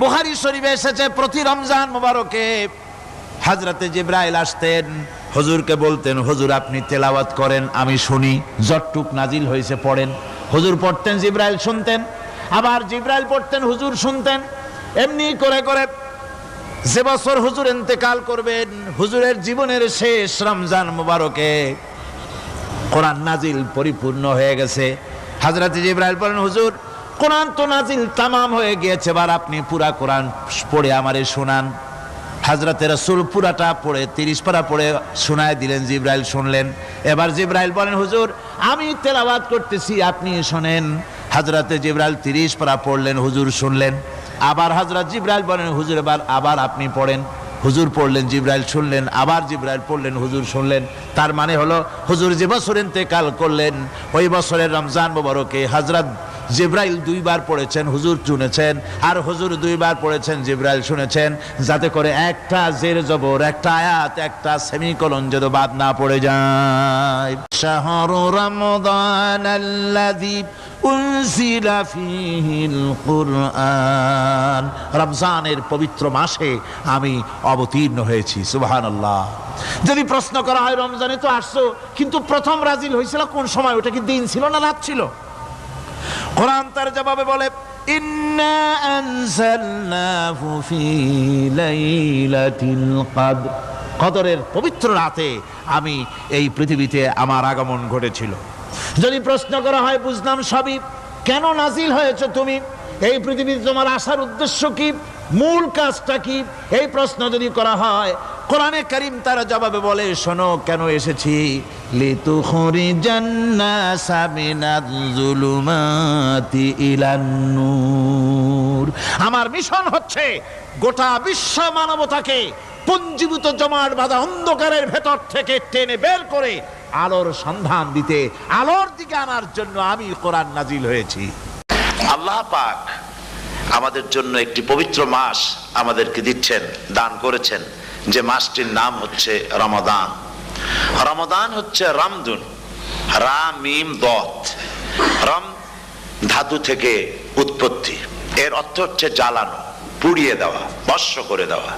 বুখারী শরীফে এসেছে প্রতি রমজান মোবারকে হযরতে জিবরাইল আসতেন, হুজুরকে বলতেন, হুজুর আপনি তেলাওয়াত করেন, আমি শুনি, যতটুক নাজিল হয়েছে পড়েন। হুজুর পড়তেন, জিবরাইল শুনতেন, আবার জিবরাইল পড়তেন, হুজুর শুনতেন। এমনি করে করে যে বছর হুজুর ইন্তেকাল করবেন, হুজুরের জীবনের শেষ রমজান মোবারকে কোরআন নাজিল পরিপূর্ণ হয়ে গেছে। হযরত জিবরাইল বলেন, হুজুর কোরআন তো নাজিল তামাম হয়ে গিয়েছে, এবার আপনি পুরা কোরআন পড়ে আমারে শোনান। হযরতে রাসূল পুরাটা পড়ে 30 পারা পড়ে শোনায় দিলেন, জিবরাইল শুনলেন। এবার জিবরাইল বলেন, হুজুর আমি তেলাওয়াত করতেছি, আপনি শোনেন। হযরতে জিবরাইল 30 পারা পড়লেন, হুজুর শুনলেন। আবার হযরত জিবরাইল বলেন, হুজুর আবার আপনি পড়েন। হুজুর পড়লেন, জিবরাইল শুনলেন, আবার জিবরাইল পড়লেন, হুজুর শুনলেন। তার মানে হলো হুজুর যে বছর ইন্তেকাল করলেন ওই বছরের রমজান মোবারকে হযরত জিবরাইল 2 বার পড়েছেন, হুজুর শুনেছেন, আর হুজুর 2 বার পড়েছেন, জিবরাইল শুনেছেন, যাতে করে একটা জের জবর, একটা আয়াত, একটা সেমিকোলন যেন বাদ না পড়ে যায়। শাহরু রমাদান আল্লাযী উনজিলা ফীহিল কুরআন, রমজানের পবিত্র মাসে আমি অবতীর্ণ হয়েছি। সুবহানাল্লাহ। যদি প্রশ্ন করা হয় রমজানে তো আসছো, কিন্তু প্রথম নাজিল হয়েছিল কোন সময়? ওটা কি দিন ছিল না রাত ছিল? কোরআন তার জবাবে বলে, ইন্না আনজালনাহু ফি লাইলাতিল কদর, কদরের পবিত্র রাতে আমি এই পৃথিবীতে আমার আগমন ঘটেছিল। যদি প্রশ্ন করা হয় বুঝলাম সবই, কেন নাজিল হয়েছে তুমি, এই পৃথিবীতে তোমার আসার উদ্দেশ্য কি, মূল কাজটা কি, এই প্রশ্ন যদি করা হয় কোরআনে কারীম তার জবাবে বলে, শোনো কেন এসেছি, লিতুখরিজান নাসা মিনাজ যুলুমাতি ইলান নূর। আমার মিশন হচ্ছে গোটা বিশ্ব মানবতাকে পুঞ্জীভূত জমাট বাঁধা অন্ধকারের ভেতর থেকে টেনে বের করে আলোর সন্ধান দিতে, আলোর দিকে আনার জন্য আমি কোরআন নাজিল হয়েছি। আল্লাহ পাক আমাদের জন্য একটি পবিত্র মাস আমাদেরকে দিচ্ছেন, দান করেছেন, যে মাসটির নাম হচ্ছে রমাদান। রমাদান হচ্ছে রামদুন, রা মিম দত, রাম ধাতু থেকে উৎপত্তি, এর অর্থ হচ্ছে জ্বালানো, পুড়িয়ে দেওয়া, ভস্ম করে দেওয়া।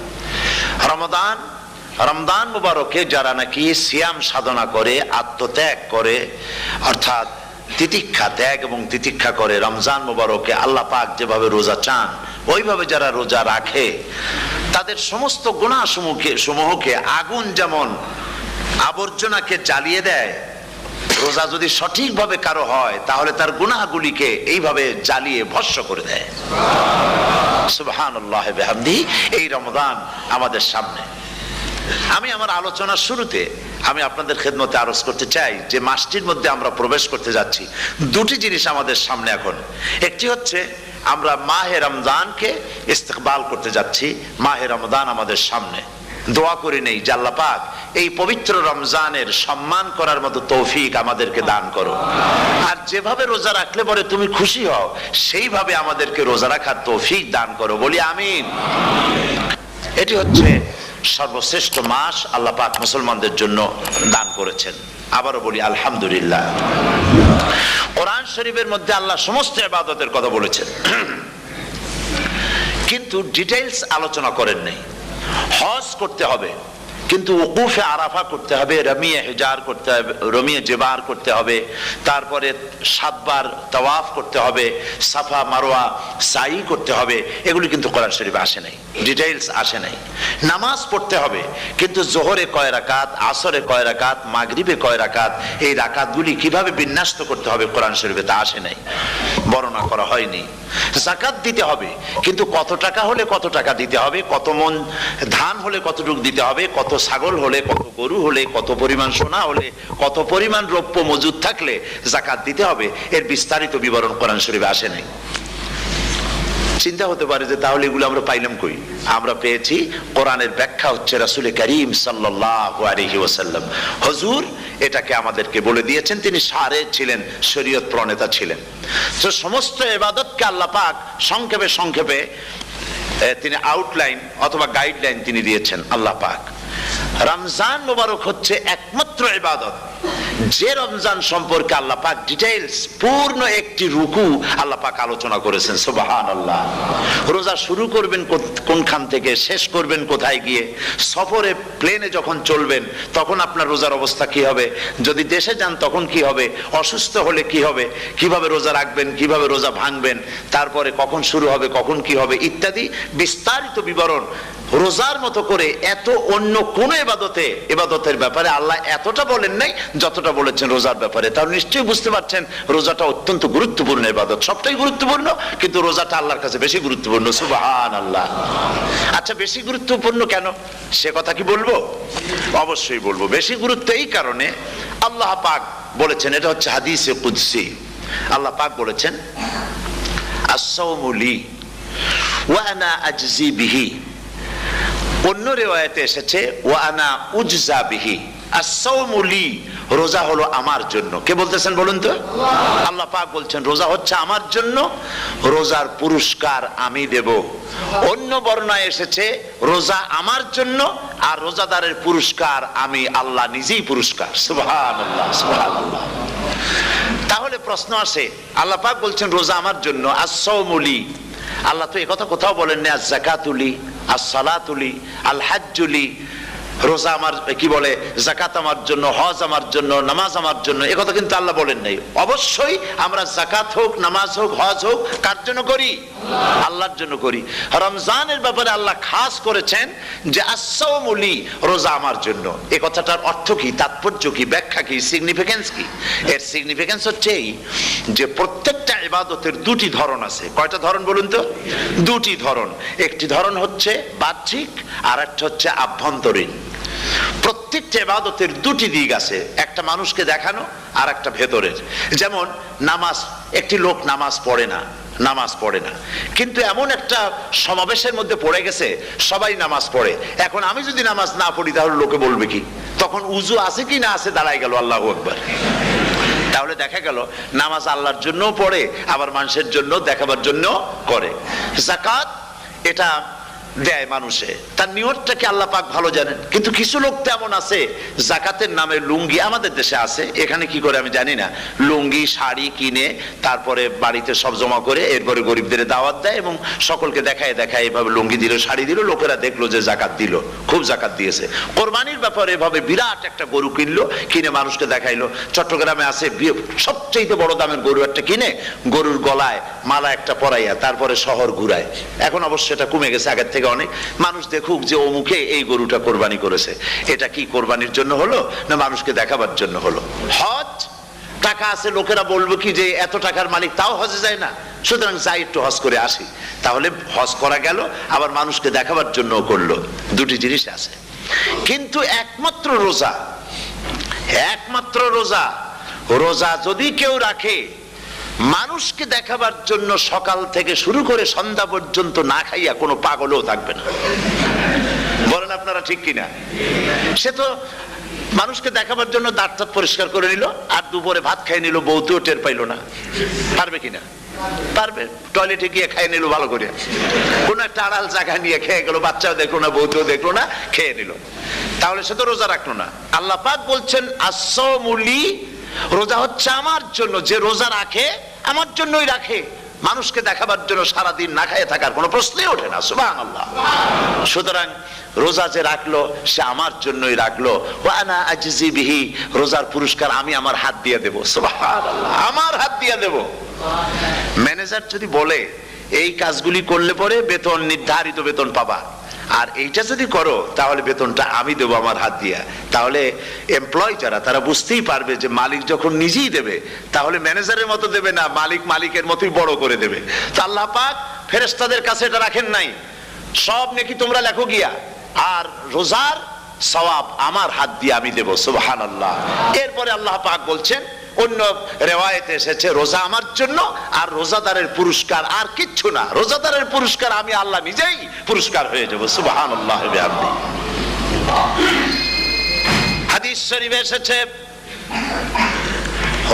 রমাদান, রমজান মুবারকে যারা নাকি সিয়াম সাধনা করে, আত্মত্যাগ করে, অর্থাৎ তিতিক্ষা, ত্যাগ এবং তিতিক্ষা করে, রমজান মুবারকে আল্লাহ পাক যেভাবে রোজা চান ওইভাবে যারা রোজা রাখে, তাদের সমস্ত গুনাহ সমূহকে আগুন যেমন আবর্জনাকে জ্বালিয়ে দেয়, রোজা যদি সঠিকভাবে কারো হয় তাহলে তার গুনাহগুলিকে এইভাবে জ্বালিয়ে ভস্ম করে দেয়। সুবহানাল্লাহি ওয়া বিহামদিহি। এই রমাদান আমাদের সামনে। আমি আমার আলোচনার শুরুতে আমি আপনাদের খেদমতে আরজ করতে চাই যে মাসটির মধ্যে আমরা প্রবেশ করতে যাচ্ছি, দুটি জিনিস আমাদের সামনে এখন। একটি হচ্ছে আমরা মাহে রমজানকে ইস্তেকবাল করতে যাচ্ছি, মাহে রমজান আমাদের সামনে। দোয়া করে নেই যে আল্লাহ পাক এই পবিত্র রমজানের সম্মান করার মতো তৌফিক আমাদেরকে দান করো, আর যেভাবে রোজা রাখলে পরে তুমি খুশি হও সেইভাবে আমাদেরকে রোজা রাখার তৌফিক দান করো, বলি আমিন। এটি হচ্ছে সর্বশ্রেষ্ঠ মাস আল্লাহ পাক মুসলমানদের জন্য দান করেছেন। আবারও বলি আলহামদুলিল্লাহ। কোরআন শরীফের মধ্যে আল্লাহ সমস্ত ইবাদতের কথা বলেছেন, কিন্তু ডিটেইলস আলোচনা করেন নাই। হজ করতে হবে, কিন্তু ওকুফে আরাফা করতে হবে, রমিয়ে হিজার করতে হবে, রমিয়ে জেবার করতে হবে, তারপরে 7 বার তাওয়াফ করতে হবে, সাফা মারওয়া সাই করতে হবে। এগুলি কিন্তু কোরআন শরীফে আসে নাই, ডিটেইলস আসে নাই। নামাজ পড়তে হবে, কিন্তু জোহরে কয় রাকাত, আসরে কয় রাকাত, মাগরিবে কয় রাকাত, এই রাকাতগুলি কিভাবে বিন্যস্ত করতে হবে কোরআন শরীফে তা আসে নাই, বর্ণনা করা হয়নি। যাকাত দিতে হবে, কিন্তু কত টাকা হলে কত টাকা দিতে হবে, কত মন ধান হলে কতটুকু দিতে হবে, কত ছাগল হলে, কত গরু হলে, কত পরিমাণ সোনা হলে, কত পরিমাণ রৌপ্য মজুদ থাকলে যাকাত দিতে হবে, এর বিস্তারিত বিবরণ কোরআন শরীফে আসে নাই। চিন্তা হতে পারে যে তাহলে এগুলো আমরা পাইলাম কই? আমরা পেয়েছি কোরআনের ব্যাখ্যা হচ্ছে রাসূল করিম সাল্লাল্লাহু আলাইহি ওয়াসাল্লাম, হুজুর এটাকে আমাদেরকে বলে দিয়েছেন। তিনি সারে ছিলেন, শরীয়ত প্রণেতা ছিলেন। তো সমস্ত ইবাদতকে আল্লাহ পাক সংক্ষেপে সংক্ষেপে তিনি আউটলাইন অথবা গাইডলাইন তিনি দিয়েছেন আল্লাহ পাক। রমজান মুবারক হচ্ছে একমাত্র ইবাদত যে রমজান সম্পর্কে আল্লাহ পাক ডিটেইলস পূর্ণ একটি রুকু আল্লাহ পাক আলোচনা করেছেন। সুবহানাল্লাহ। রোজা শুরু করবেন কোনখান থেকে, শেষ করবেন কোথায় গিয়ে? সফরে প্লেনে যখন চলবেন তখন আপনার রোজার অবস্থা কি হবে? যদি দেশে যান তখন কি হবে? অসুস্থ হলে কি হবে? কিভাবে রোজা রাখবেন, কিভাবে রোজা ভাঙবেন, তারপরে কখন শুরু হবে, কখন কি হবে ইত্যাদি বিস্তারিত বিবরণ। রোজার মতো করে এত অন্য কোন ইবাদতের ব্যাপারে আল্লাহ এতটা বলেন নাই যতটা বলেছেন রোজার ব্যাপারে। তাহলে নিশ্চয়ই বুঝতে পারছেন রোজাটা অত্যন্ত গুরুত্বপূর্ণ ইবাদত। সবটাই গুরুত্বপূর্ণ, কিন্তু রোজাটা আল্লাহর কাছে বেশি গুরুত্বপূর্ণ। সুবহানাল্লাহ। আচ্ছা, বেশি গুরুত্বপূর্ণ কেন সে কথা কি বলবো? অবশ্যই বলবো। বেশি গুরুত্ব এই কারণে, আল্লাহ পাক বলেছেন, এটা হচ্ছে হাদিসে কুদসি। আল্লাহ পাক বলেছেন, আস-সাওমু লি ওয়া আনা আজজি বিহি। অন্য রিওয়ায়াতে এসেছে ওয়া আনা উজজা বিহি। আস-সাওমু লি, রোজা হলো আমার জন্য। কে বলতেছেন বলুন তো? আল্লাহ পাক বলছেন রোজা হচ্ছে আমার জন্য, রোজার পুরস্কার আমি দেব। অন্য বর্ণনায় এসেছে রোজা আমার জন্য আর রোজাদারের পুরস্কার আমি আল্লাহ নিজেই পুরস্কার। সুবহানাল্লাহ, সুবহানাল্লাহ। তাহলে প্রশ্ন আসে, আল্লাহ পাক বলছেন রোজা আমার জন্য, আস-সাওমু লি। আল্লাহ তো একথা কোথাও বলেন না আজ-যাকাতুলি, আস-সালাতুলি, আল-হাজ্জুলি। রোজা আমার কি বলে, যাকাত আমার জন্য, হজ আমার জন্য, নামাজ আমার জন্য, একথা কিন্তু আল্লাহ বলেন নাই। অবশ্যই আমরা যাকাত হোক, নামাজ হোক, হজ হোক কার জন্য করি? আল্লাহর জন্য করি। রমজানের ব্যাপারে আল্লাহ খাস করেছেন যে আস-সাওমু লি, রোজা আমার জন্য। এই কথাটার অর্থ কি, তাৎপর্য কি, ব্যাখ্যা কি, সিগনিফিকেন্স কি? এর সিগনিফিকেন্স হচ্ছে এই যে প্রত্যেকটা ইবাদতের দুটি ধরন আছে। কয়টা ধরন বলুন তো? দুটি ধরন। একটি ধরন হচ্ছে বাহ্যিক আর একটা হচ্ছে আভ্যন্তরীণ। প্রত্যেকটা ইবাদতের দুটি দিক আছে, একটা মানুষকে দেখানো আর একটা ভেতরের। যেমন নামাজ, একটি লোক নামাজ পড়ে না, কিন্তু এমন একটা সমাবেশের মধ্যে পড়ে গেছে সবাই নামাজ পড়ে। এখন আমি যদি নামাজ না পড়ি তাহলে লোকে বলবে কি? তখন উজু আছে কি না আছে দাঁড়ায় গেল, আল্লাহু আকবার। তাহলে দেখা গেল নামাজ আল্লাহর জন্য পড়ে, আবার মানুষের জন্য দেখাবার জন্য করে। যাকাত এটা দেয় মানুষে, তার নিয়তটাকে আল্লাহ পাক ভালো জানেন। কিন্তু কিছু লোক তেমন আছে যাকাতের নামে লুঙ্গি, আমাদের দেশে আছে, এখানে কি করে আমি জানি না, লুঙ্গি শাড়ি কিনে তারপরে বাড়িতে সব জমা করে এরপরে গরিবদের দাওয়াত দেয় এবং সকলকে দেখায় এভাবে লুঙ্গি দিল, শাড়ি দিল, লোকেরা দেখলো যে জাকাত দিল, খুব জাকাত দিয়েছে। কোরবানির ব্যাপারে এভাবে বিরাট একটা গরু কিনলো, কিনে মানুষকে দেখাইলো। চট্টগ্রামে আছে সবচেয়ে বড় দামের গরু একটা কিনে গরুর গলায় মালা একটা পরাইয়া তারপরে শহর ঘুরায়। এখন অবশ্য এটা কমে গেছে আগের থেকে অনেক। মানুষ দেখুক যে অমুকে এই গরুটা কোরবানি করেছে। এটা কি কোরবানির জন্য হলো না মানুষকে দেখাবার জন্য হলো? হজ, টাকা আছে, লোকেরা বলবো কি যে এত টাকার মালিক তাও হজে যায় না, সুতরাং যাই একটু হজ করে আসি। তাহলে হজ করা গেল, আবার মানুষকে দেখাবার জন্য করলো। দুটি জিনিস আছে। কিন্তু একমাত্র রোজা যদি কেউ রাখে মানুষকে দেখাবার জন্য, সকাল থেকে শুরু করে সন্ধ্যা পর্যন্ত না খাইয়া কোনো পাগলও থাকবে না। বলেন আপনারা ঠিক কিনা? সে তো মানুষকে দেখাবার জন্য দাঁত পরিষ্কার করে নিল আর দুপুরে ভাত খাই নিল, বউতেও টের পাইল না। পারবে কিনা? পারবে। টয়লেটে গিয়ে খাই নিল ভালো করে, কোন একটা আড়াল জায়গা নিয়ে খেয়ে গেল, বাচ্চাও দেখলো না, বউতেও দেখলো না, খেয়ে নিল। তাহলে সে তো রোজা রাখলো না। আল্লাহ পাক বলছেন আস-সাওমু লি, রোজা হচ্ছে আমার জন্য। যে রোজা রাখে আমার জন্যই রাখে, মানুষকে দেখাবার জন্য সারাদিন না খাইয়ে থাকার কোনো প্রশ্নই ওঠে না। সুবহানাল্লাহ। সুতরাং রোজা যে রাখলো সে আমার জন্যই রাখলো। ওয়া আনা আজজি বিহি, রোজার পুরস্কার আমি আমার হাত দিয়ে দেব। সুবহানাল্লাহ, আমার হাত দিয়ে দেব। ম্যানেজার যদি বলে এই কাজগুলি করলে পরে বেতন, নির্ধারিত বেতন পাবা, আর এইটা যদি করো তাহলে বেতনটা আমি দেবো আমার হাত দিয়া, তাহলে এমপ্লয় যারা তারা বুঝতেই পারবে যে মালিক যখন নিজেই দেবে তাহলে ম্যানেজারের মতো দেবে না, মালিক মালিকের মতোই বড় করে দেবে। তো আল্লাহ পাক ফেরেশতাদের কাছে এটা রাখেন নাই, সব নেকি তোমরা লেখো গিয়া, আর রোজার সওয়াব আমার হাত দিয়ে আমি দেব। সুবহানাল্লাহ। এরপরে আল্লাহ পাক বলছেন, অন্য রিওয়ায়াতে এসেছে রোজা আমার জন্য আর রোজাদারের পুরস্কার আর কিচ্ছু না, রোজাদারের পুরস্কার আমি আল্লাহ নিজেই পুরস্কার হয়ে যাব। সুবহানাল্লাহ। হাদিস শরীফে এসেছে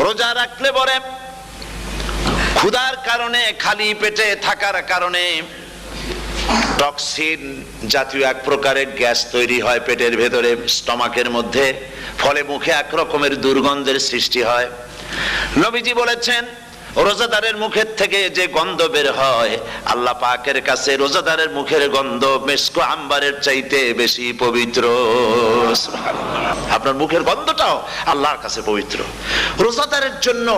রোজা রাখলে পরে ক্ষুধার কারণে, খালি পেটে থাকার কারণে টক্সিন জাতীয় এক প্রকারের গ্যাস তৈরি হয় পেটের ভেতরে, স্টমাকের মধ্যে, ফলে মুখে এক রকমের দুর্গন্ধের সৃষ্টি হয়। নবীজি বলেছেন রোজাদারের মুখের থেকে যে গন্ধ বের হয়, আল্লাহ পাকের কাছে রোজাদারের মুখের গন্ধ মিস্ক আম্বারের চাইতে বেশি পবিত্র। আপনার মুখের গন্ধটাও আল্লাহর কাছে পবিত্র। রোজাদারের জন্য,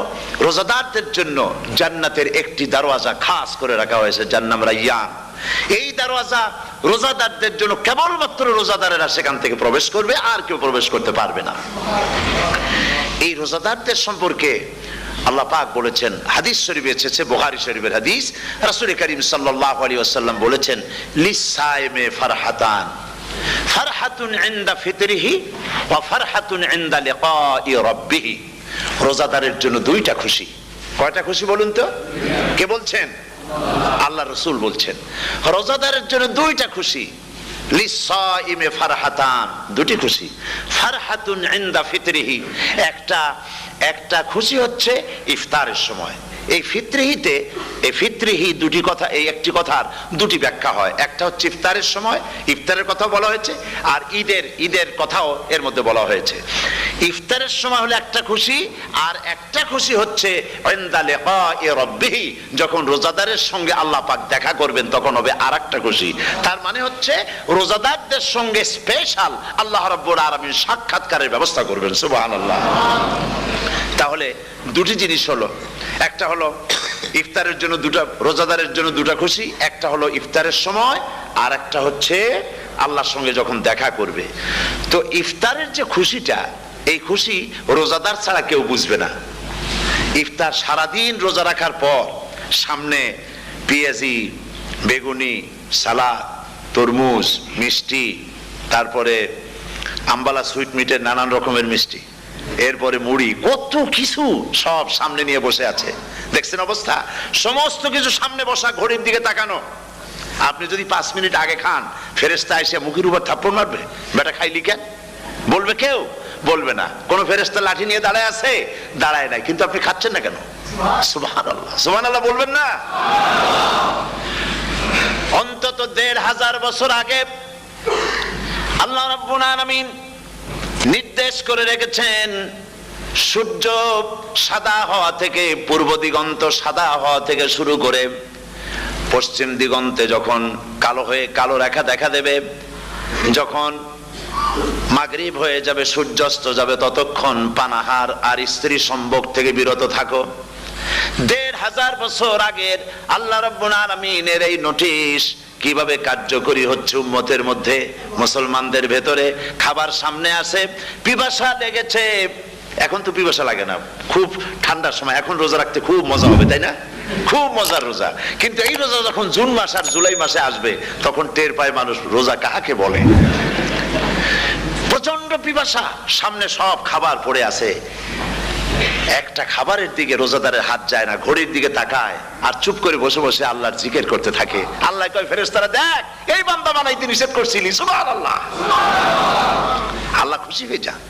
রোজাদারদের জন্য জান্নাতের একটি দরওয়াজা খাস করে রাখা হয়েছে, যার নাম রায়্যান। এই দরওয়াজা রোজাদারদের জন্য, কেবলমাত্র রোজাদারেরা সেখান থেকে প্রবেশ করবে, আর কেউ প্রবেশ করতে পারবে না। এই রোজাদারদের সম্পর্কে আল্লাহ পাক বলেছেন, হাদিস শরীফে এসেছে, বুখারী শরীফের হাদিস, রাসূল করিম সাল্লাল্লাহু আলাইহি ওয়াসাল্লাম বলেছেন, লিসাইমে ফারহাতান, ফারহাতুন ইনদা ফিতরিহি ওয়া ফারহাতুন ইনদা লিকাই রাব্বিহি। রোজাদারের জন্য দুইটা খুশি। কয়টা খুশি বলুন তো? কে বলছেন? আল্লাহ রাসূল বলছেন রোজাদারের জন্য দুইটা খুশি। লিসাইমে ফারহাতান, দুটি খুশি। ফারহাতুন ইনদা ফিতরিহি, একটা খুশি হচ্ছে ইফতারের সময়। এই ফিতরিহিতে, এই ফিতরিহি দুটি কথা, এই একটি কথার দুটি ব্যাখ্যা হয়। একটা হচ্ছে ইফতারের সময়, ইফতারের কথা বলা হয়েছে, আর ঈদের কথাও এর মধ্যে বলা হয়েছে। ইফতারের সময় হলো একটা খুশি, আর একটা খুশি হচ্ছে ইনদা লিকাই রাব্বিহি, যখন রোজাদারের সঙ্গে আল্লাহ পাক দেখা করবেন তখন হবে আরেকটা খুশি। তার মানে হচ্ছে রোজাদারদের সঙ্গে স্পেশাল আল্লাহ রাব্বুল আলামিন সাক্ষাৎকারের ব্যবস্থা করবেন। সুবহানাল্লাহ। তাহলে দুটি জিনিস হলো, একটা হলো ইফতারের জন্য দুটা, রোজাদারের জন্য দুটা খুশি, একটা হলো ইফতারের সময়, আর একটা হচ্ছে আল্লাহর সঙ্গে যখন দেখা করবে। তো ইফতারের যে খুশিটা, এই খুশি রোজাদার ছাড়া কেউ বুঝবে না। ইফতার সারাদিন রোজা রাখার পর সামনে পেঁয়াজি, বেগুনি, সালাদ, তরমুজ, মিষ্টি, তারপরে আম্বালা সুইট মিটের নানান রকমের মিষ্টি, এরপরে মুড়ি, কত কিছু সব সামনে নিয়ে বসে আছে। দেখছেন অবস্থা? সমস্ত কিছু সামনে বসা, ঘড়ির দিকে তাকানো। আপনি যদি 5 মিনিট আগে খান, ফেরেশতা এসে মুখের উপর থাপ্পড় মারবে, বেটা খাইলি কেন? বলবে কেউ? বলবে না। কোন ফেরেশতা লাঠি নিয়ে দাঁড়ায় আছে? দাঁড়ায় নাই। কিন্তু আপনি খাচ্ছেন না কেন? সুবহানাল্লাহ, সুবহানাল্লাহ বলবেন না? অন্তত 1500 বছর আগে আল্লাহ রাব্বুল আলামিন নির্দেশ করে রেখেছেন, সূর্য সাদা হওয়া থেকে, পূর্ব দিগন্ত সাদা হওয়া থেকে শুরু করে পশ্চিম দিগন্তে যখন কালো হয়ে কালো রেখা দেখা দেবে, যখন মাগরিব হয়ে যাবে, সূর্যাস্ত যাবে, ততক্ষণ পানাহার আর স্ত্রী সম্ভোগ থেকে বিরত থাকো। 1500 বছর আগের আল্লাহ রাব্বুল আলামিনের এই নোটিশ কিভাবে কার্যকরী হচ্ছে উম্মতের মধ্যে, মুসলমানদের ভেতরে। খাবার সামনে আসে, পিপাসা লেগেছে, এখন তো পিপাসা লাগে না, খুব ঠান্ডার সময়, এখন রোজা রাখতে খুব মজা হবে, তাই না? খুব মজার রোজা। কিন্তু এই রোজা যখন জুন মাস আর জুলাই মাসে আসবে, তখন টের পায় মানুষ রোজা কাহাকে বলে। প্রচন্ড পিপাসা, সামনে সব খাবার পড়ে আছে, একটা খাবারের দিকে রোজাদারের হাত যায় না, ঘড়ির দিকে তাকায় আর চুপ করে বসে বসে আল্লাহর জিকির করতে থাকে। আল্লাহ কয়, ফেরেশতারা দেখ, এই বান্দা বানাইতে নিষেধ করছিলি। সুবহানাল্লাহ। আল্লাহ খুশি হয়ে যান।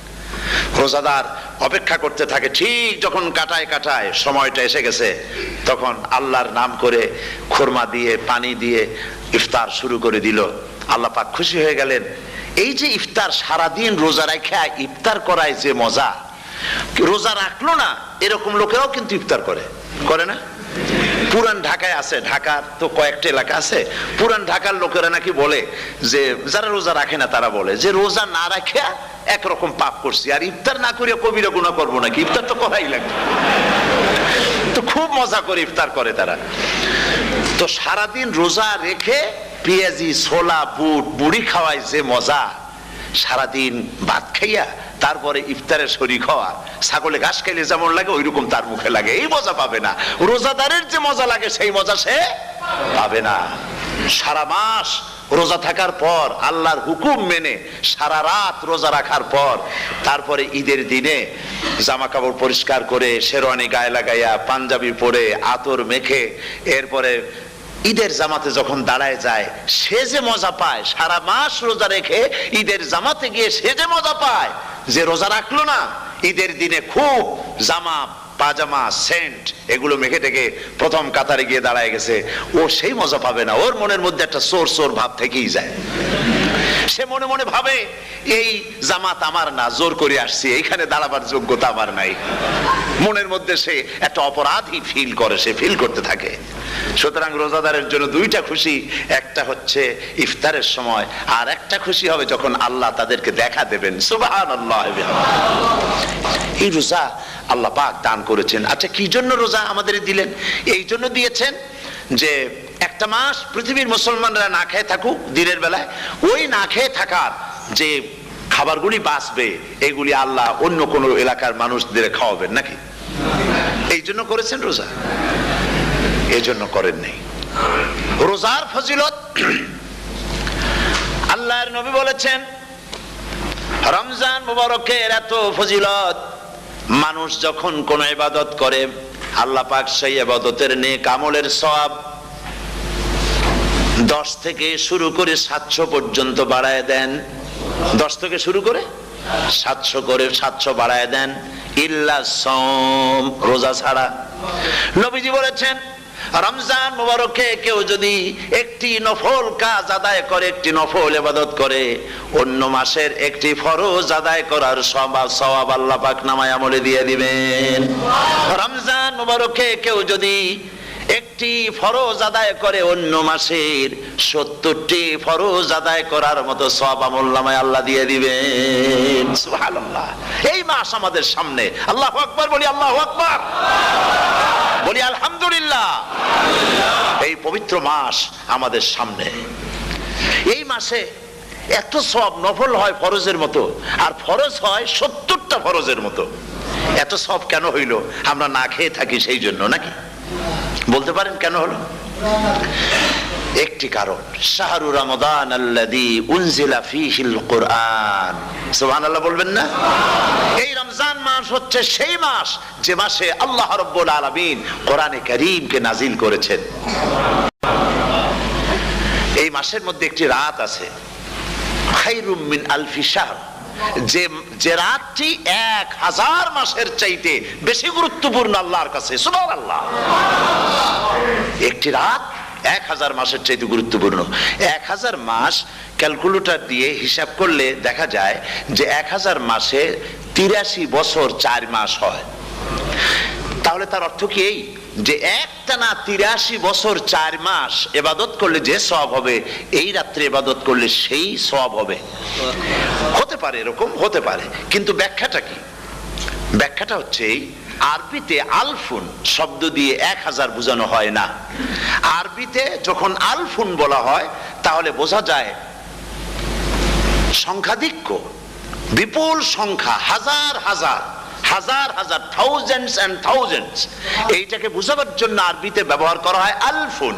রোজাদার অপেক্ষা করতে থাকে, ঠিক যখন কাটায় সময়টা এসে গেছে, তখন আল্লাহর নাম করে খুরমা দিয়ে, পানি দিয়ে ইফতার শুরু করে দিল। আল্লাহ পাক খুশি হয়ে গেলেন। এই যে ইফতার, সারাদিন রোজা রাখা ইফতার করায় যে মজা, রোজা রাখলো না এরকম লোকেরাও কিন্তু ইফতার করে না? পুরান ঢাকায় আছে, ঢাকার তো কয়েকটা এলাকা আছে, পুরান ঢাকার লোকেরা নাকি বলে যে, যারা রোজা রাখে না তারা বলে যে, রোজা না রাখে একরকম পাপ করছি, আর ইফতার না করিয়া কবিরা গুনাহ করবো নাকি? ইফতার তো করাই লাগবে। তো খুব মজা করে ইফতার করে তারা। তো সারাদিন রোজা রেখে পেঁয়াজি, ছোলা, বুট, মুড়ি খাওয়ায় যে মজা, সারাদিন ভাত খাইয়া তারপরে ইফতারের শরীক হওয়া, ছাগলে ঘাস খাইলে যেমন লাগে ওইরকম তার মুখে লাগে, এই মজা পাবে না। রোজাদারের যে মজা লাগে সেই মজা সে পাবে না। সারা মাস রোজা থাকার পর, আল্লাহর হুকুম মেনে সারা রাত রোজা রাখার পর, তারপরে ঈদের দিনে জামা কাপড় পরিষ্কার করে, শেরওয়ানি গায়ে লাগাইয়া, পাঞ্জাবি পরে, আতর মেখে, এরপরে ঈদের জামাতে যখন দাঁড়ায় যায়, সে যে মজা পায়, সারা মাস রোজা রেখে ঈদের জামাতে গিয়ে সে যে মজা পায়, যে রোজা রাখলো না, ঈদের দিনে খুব জামা, পাজামা, সেন্ট এগুলো মেখে টেকে প্রথম কাতারে গিয়ে দাঁড়ায় গেছে, ও সেই মজা পাবে না। ওর মনের মধ্যে একটা সোর ভাব থেকেই যায়। সে মনে মনে ভাবে এই জামাত আমার না, জোর করে আসছি, এইখানে দাঁড়াবার যোগ্যতা আমার নাই। মনের মধ্যে সে একটা অপরাধী ফিল করে, সে ফিল করতে থাকে। সুতরাং রোজাদারের জন্য দুইটা খুশি, একটা হচ্ছে ইফতারের সময়, আর একটা খুশি হবে যখন আল্লাহ তাদেরকে দেখা দেবেন। সুবহানাল্লাহ। এই রোজা আল্লাহ পাক দান করেছেন। আচ্ছা, কি জন্য রোজা আমাদের দিলেন? এই জন্য দিয়েছেন যে একটা মাস পৃথিবীর মুসলমানরা না খেয়ে থাকুক দিনের বেলায়, ওই না খেয়ে থাকার যে খাবারগুলি বাঁচবে এগুলি আল্লাহ অন্য কোন এলাকার মানুষদের খাওয়াবেন নাকি? এই জন্য করেছেন রোজা, এই জন্য করেন নাই। রোজার ফজিলত আল্লাহর নবী বলেছেন, রমজান মুবারকের এত ফজিলত, মানুষ যখন কোন ইবাদত করে আল্লাহ পাক সেই ইবাদতের নেক আমলের সওয়াব 10 থেকে শুরু করে 700 পর্যন্ত বাড়ায় দেন। 10 থেকে শুরু করে 700 বাড়ায় দেন, ইল্লা সাওম, রোজা ছাড়া। নবীজি বলেছেন, রমজান মুবারকে কেউ যদি একটি নফল কাজ আদায় করে, একটি নফল ইবাদত করে, অন্য মাসের একটি ফরজ আদায় করার সওয়াব আল্লাহ পাক নামায় আমলে দিয়ে দিবেন। রমজান মুবারকে কেউ যদি একটি ফরজ আদায় করে, অন্য মাসের 70টি ফরজ আদায় করার মতো সওয়াব আমলনামায় আল্লাহ দিয়ে দিবেন। সুবহানাল্লাহ। এই মাস আমাদের সামনে, আল্লাহু আকবার বলি, আল্লাহু আকবার বলি, আলহামদুলিল্লাহ। এই পবিত্র মাস আমাদের সামনে। এই মাসে এত সওয়াব, নফল হয় ফরজের মতো, আর ফরজ হয় 70টা ফরজের মতো। এত সওয়াব কেন হইল? আমরা না খেয়ে থাকি সেই জন্য নাকি? বলতে পারেন কেন হলো? একটি কারণ, শাহরু রমাদান আল্লাযী উনজিলা ফীহিল কুরআন। সুবহানাল্লাহ বলবেন না? এই রমজান মাস হচ্ছে সেই মাস যে মাসে আল্লাহ রাব্বুল আলামিন কোরআনে কারীমকে নাজিল করেছেন। এই মাসের মধ্যে একটি রাত আছে, খায়রুম মিন আলফি শাহর, যে রাতটি 1000 মাসের চাইতে বেশি গুরুত্বপূর্ণ আল্লাহর কাছে। সুবহানাল্লাহ। একটি রাত 1000 মাসের চাইতে গুরুত্বপূর্ণ। 1000 মাস ক্যালকুলেটর দিয়ে হিসাব করলে দেখা যায় যে 1000 মাসে 83 বছর 4 মাস হয়। তাহলে তার অর্থ কি এই যে একটানা 83 বছর 4 মাস ইবাদত করলে যে সওয়াব হবে, এই রাত্রে ইবাদত করলে সেই সওয়াব হবে? হতে পারে, এরকম হতে পারে, কিন্তু ব্যাখ্যাটা কি? ব্যাখ্যাটা হচ্ছে এই, আরবিতে আলফুন শব্দ দিয়ে 1000 বোঝানো হয় না। আরবিতে যখন আলফুন বলা হয় তাহলে বোঝা যায় সংখ্যাধিক্য, বিপুল সংখ্যা, হাজার হাজার, হাজার হাজার, থাউজেন্ডস এন্ড থাউজেন্ডস। এইটাকে বোঝাবার জন্য আরবিতে ব্যবহার করা হয় আলফুন,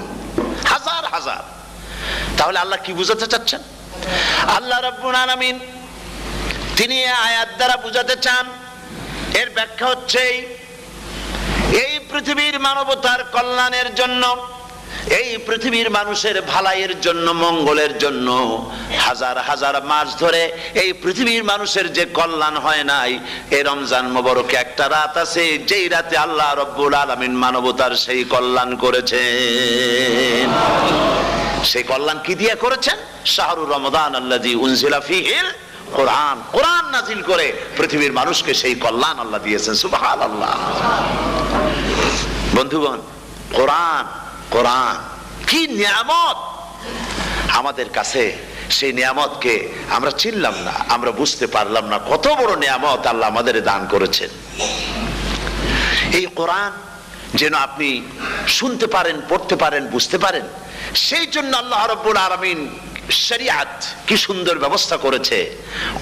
হাজার হাজার। তাহলে আল্লাহ কি বুঝাতে চাচ্ছেন? আল্লাহ রাব্বুল আলামিন তিনি আয়াত দ্বারা বুঝাতে চান, এর ব্যাখ্যা হচ্ছে এই পৃথিবীর মানবতার কল্যাণের জন্য, এই পৃথিবীর মানুষের ভালাইয়ের জন্য, মঙ্গলের জন্য হাজার হাজার মাস ধরে এই পৃথিবীর মানুষের যে কল্যাণ হয় নাই, এই রমজান মুবারকে একটা রাত আছে যেই রাতে আল্লাহ রাব্বুল আলামিন মানবতার সেই কল্যাণ করেছেন। সেই কল্যাণ কি দিয়ে করেছেন? শাহরু রমাদান আল্লাযী উনজিলা ফীহিল কোরআন, কোরআন নাজিল করে পৃথিবীর মানুষকে সেই কল্যাণ আল্লাহ দিয়েছেন। সুবহানাল্লাহ। বন্ধুগণ, কোরআন, কোরআন কি নিয়ামত আমাদের কাছে! সেই নিয়ামতকে আমরা চিনলাম না, আমরা বুঝতে পারলাম না কত বড় নিয়ামত আল্লাহ আমাদের দান করেছেন। এই কোরআন যেন আপনি শুনতে পারেন, পড়তে পারেন, বুঝতে পারেন, সেই জন্য আল্লাহ রাব্বুল আলামিন শরিয়াত কি সুন্দর ব্যবস্থা করেছে।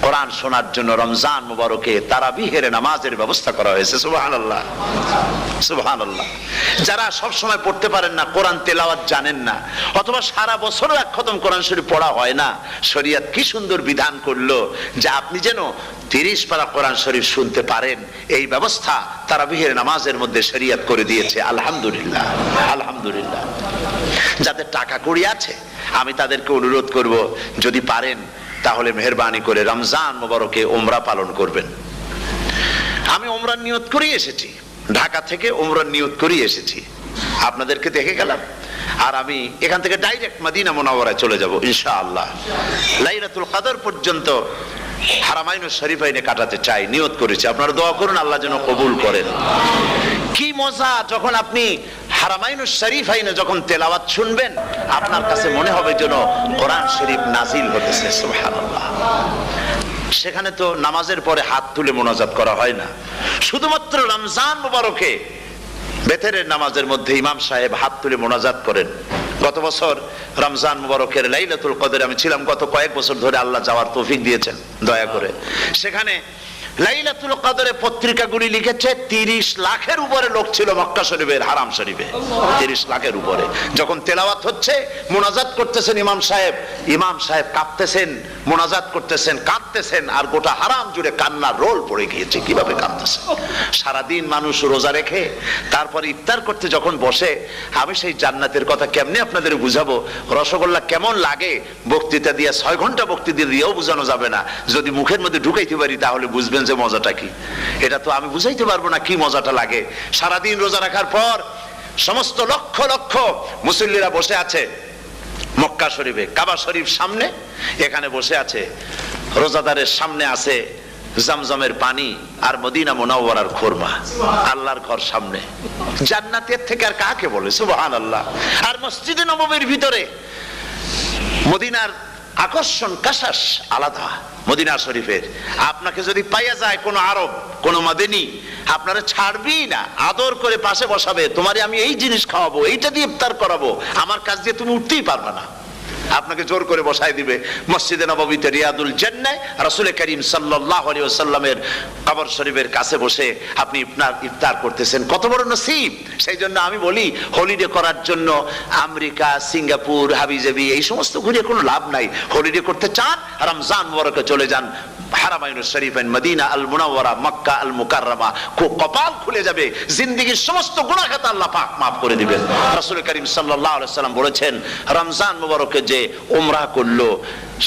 কোরআন শোনার জন্য রমজান মুবারকে তারাবিহের নামাজের ব্যবস্থা করা হয়েছে। সুবহানাল্লাহ, সুবহানাল্লাহ। যারা সব সময় পড়তে পারেন না, কোরআন তেলাওয়াত জানেন না, অথবা সারা বছরও এক খতম কোরআন শরীফ পড়া হয় না, শরিয়াত কি সুন্দর বিধান করলো যে আপনি যেন 30 পারা কোরআন শরীফ শুনতে পারেন। এই ব্যবস্থা তারাবিহের নামাজের মধ্যে শরিয়াত করে দিয়েছে। আলহামদুলিল্লাহ, আলহামদুলিল্লাহ। যাদের টাকা কড়ি আছে আমি তাদেরকে অনুরোধ করব, যদি পারেন তাহলে মেহেরবানি করে রমজান মুবারকে উমরা পালন করবেন। আমি উমরার নিয়ত করে এসেছি, ঢাকা থেকে উমরার নিয়ত করে এসেছি। আপনাদেরকে দেখে গেলাম, আর আমি এখান থেকে ডাইরেক্ট মদিনা মুনাওয়ারায় চলে যাব ইনশাআল্লাহ। লাইলাতুল কদর পর্যন্ত হারামাইনুশ শরীফাইনে কাটাতে চাই, নিয়ত করেছি। আপনারা দোয়া করুন আল্লাহ যেন কবুল করেন। কি মজা যখন আপনি হারামাইনুশ শরীফাইনে যখন তেলাওয়াত শুনবেন, আপনার কাছে মনে হবে যেন কোরআন শরীফ নাজিল হতেছে। সুবহানাল্লাহ। সেখানে তো নামাজের পরে হাত তুলে মোনাজাত করা হয় না, শুধুমাত্র রমজান মুবারকে বেতেরের নামাজের মধ্যে ইমাম সাহেব হাত তুলে মোনাজাত করেন। গত বছর রমজান মুবারকের লাইলাতুল কদরে আমি ছিলাম, গত কয়েক বছর ধরে আল্লাহ যাওয়ার তৌফিক দিয়েছেন দয়া করে। সেখানে লাইলাতুল কদরে পত্রিকাগুলি লিখেছে 30 লাখের উপরে লোক ছিল মক্কা শরীফের হারাম শরীফে, 30 লাখের উপরে। যখন তেলাওয়াত হচ্ছে, মোনাজাত করতেছেন ইমাম সাহেব কাঁপতেছেন, মোনাজাত করতেছেন, কাঁদতেছেন, আর গোটা হারাম জুড়ে কান্নার রোল পড়ে গিয়েছে। কিভাবে কাঁদতেছে! সারাদিন মানুষ রোজা রেখে তারপরে ইফতার করতে যখন বসে, আমি সেই জান্নাতের কথা কেমনে আপনাদের বুঝাবো? রসগোল্লা কেমন লাগে বক্তৃতা দিয়ে 6 ঘন্টা বক্তৃতা দিয়েও বোঝানো যাবে না। যদি মুখের মধ্যে ঢুকাইতে পারি তাহলে বুঝবেন যে মজাটা কি। এটা তো আমি বুঝাইতে পারবো না কি মজাটা লাগে। সারাদিন রোজা রাখার পর সমস্ত লক্ষ লক্ষ মুসল্লিরা বসে আছে মক্কা শরীফে, কাবা শরীফ সামনে, এখানে বসে আছে। রোজাদারের সামনে আছে জমজমের পানি আর মদিনা মুনাওয়ারার খুরমা। আল্লাহর ঘর সামনে, জান্নাতের থেকে আর কাকে বলে! সুবহানাল্লাহ। আর মসজিদে নববীর ভিতরে মদিনার আকর্ষণ কাশাস আলাদা। মদিনা শরীফের আপনাকে যদি পাইয়া যায় কোন আরব, কোন মাদানী, আপনারা ছাড়বেই না, আদর করে পাশে বসাবে। তোমারে আমি এই জিনিস খাওয়াবো, এইটা দিয়ে ইফতার করাবো, আমার কাছ দিয়ে তুমি উঠতেই পারবে না। আপনাকে জোর করে বসায় দিবে মসজিদে নববীতে, রিয়াদুল জান্নাহ, রাসূল করিম সাল্লাল্লাহু আলাইহি ওয়াসাল্লামের কবর শরীফের কাছে বসে আপনি ইফতার করতেছেন। কত বড় নসিব! সেই জন্য আমি বলি, হলিডে করার জন্য আমেরিকা, সিঙ্গাপুর, হাবিজাবি এই সমস্ত ঘুরে কোনো লাভ নাই। হলিডে করতে চান, রমজান মুবারকে চলে যান হারামাইনুশ শরীফাইন, মদিনা আল মুনাওয়ারা, মক্কা আল মুকাররমা। কপাল খুলে যাবে, জিন্দেগীর সমস্ত গুনাহ খাতা আল্লাহ পাক maaf করে দিবেন। রাসূল করিম সাল্লাল্লাহু আলাইহি ওয়াসাল্লাম বলেছেন, রমজান মুবারকে যে উমরা করলো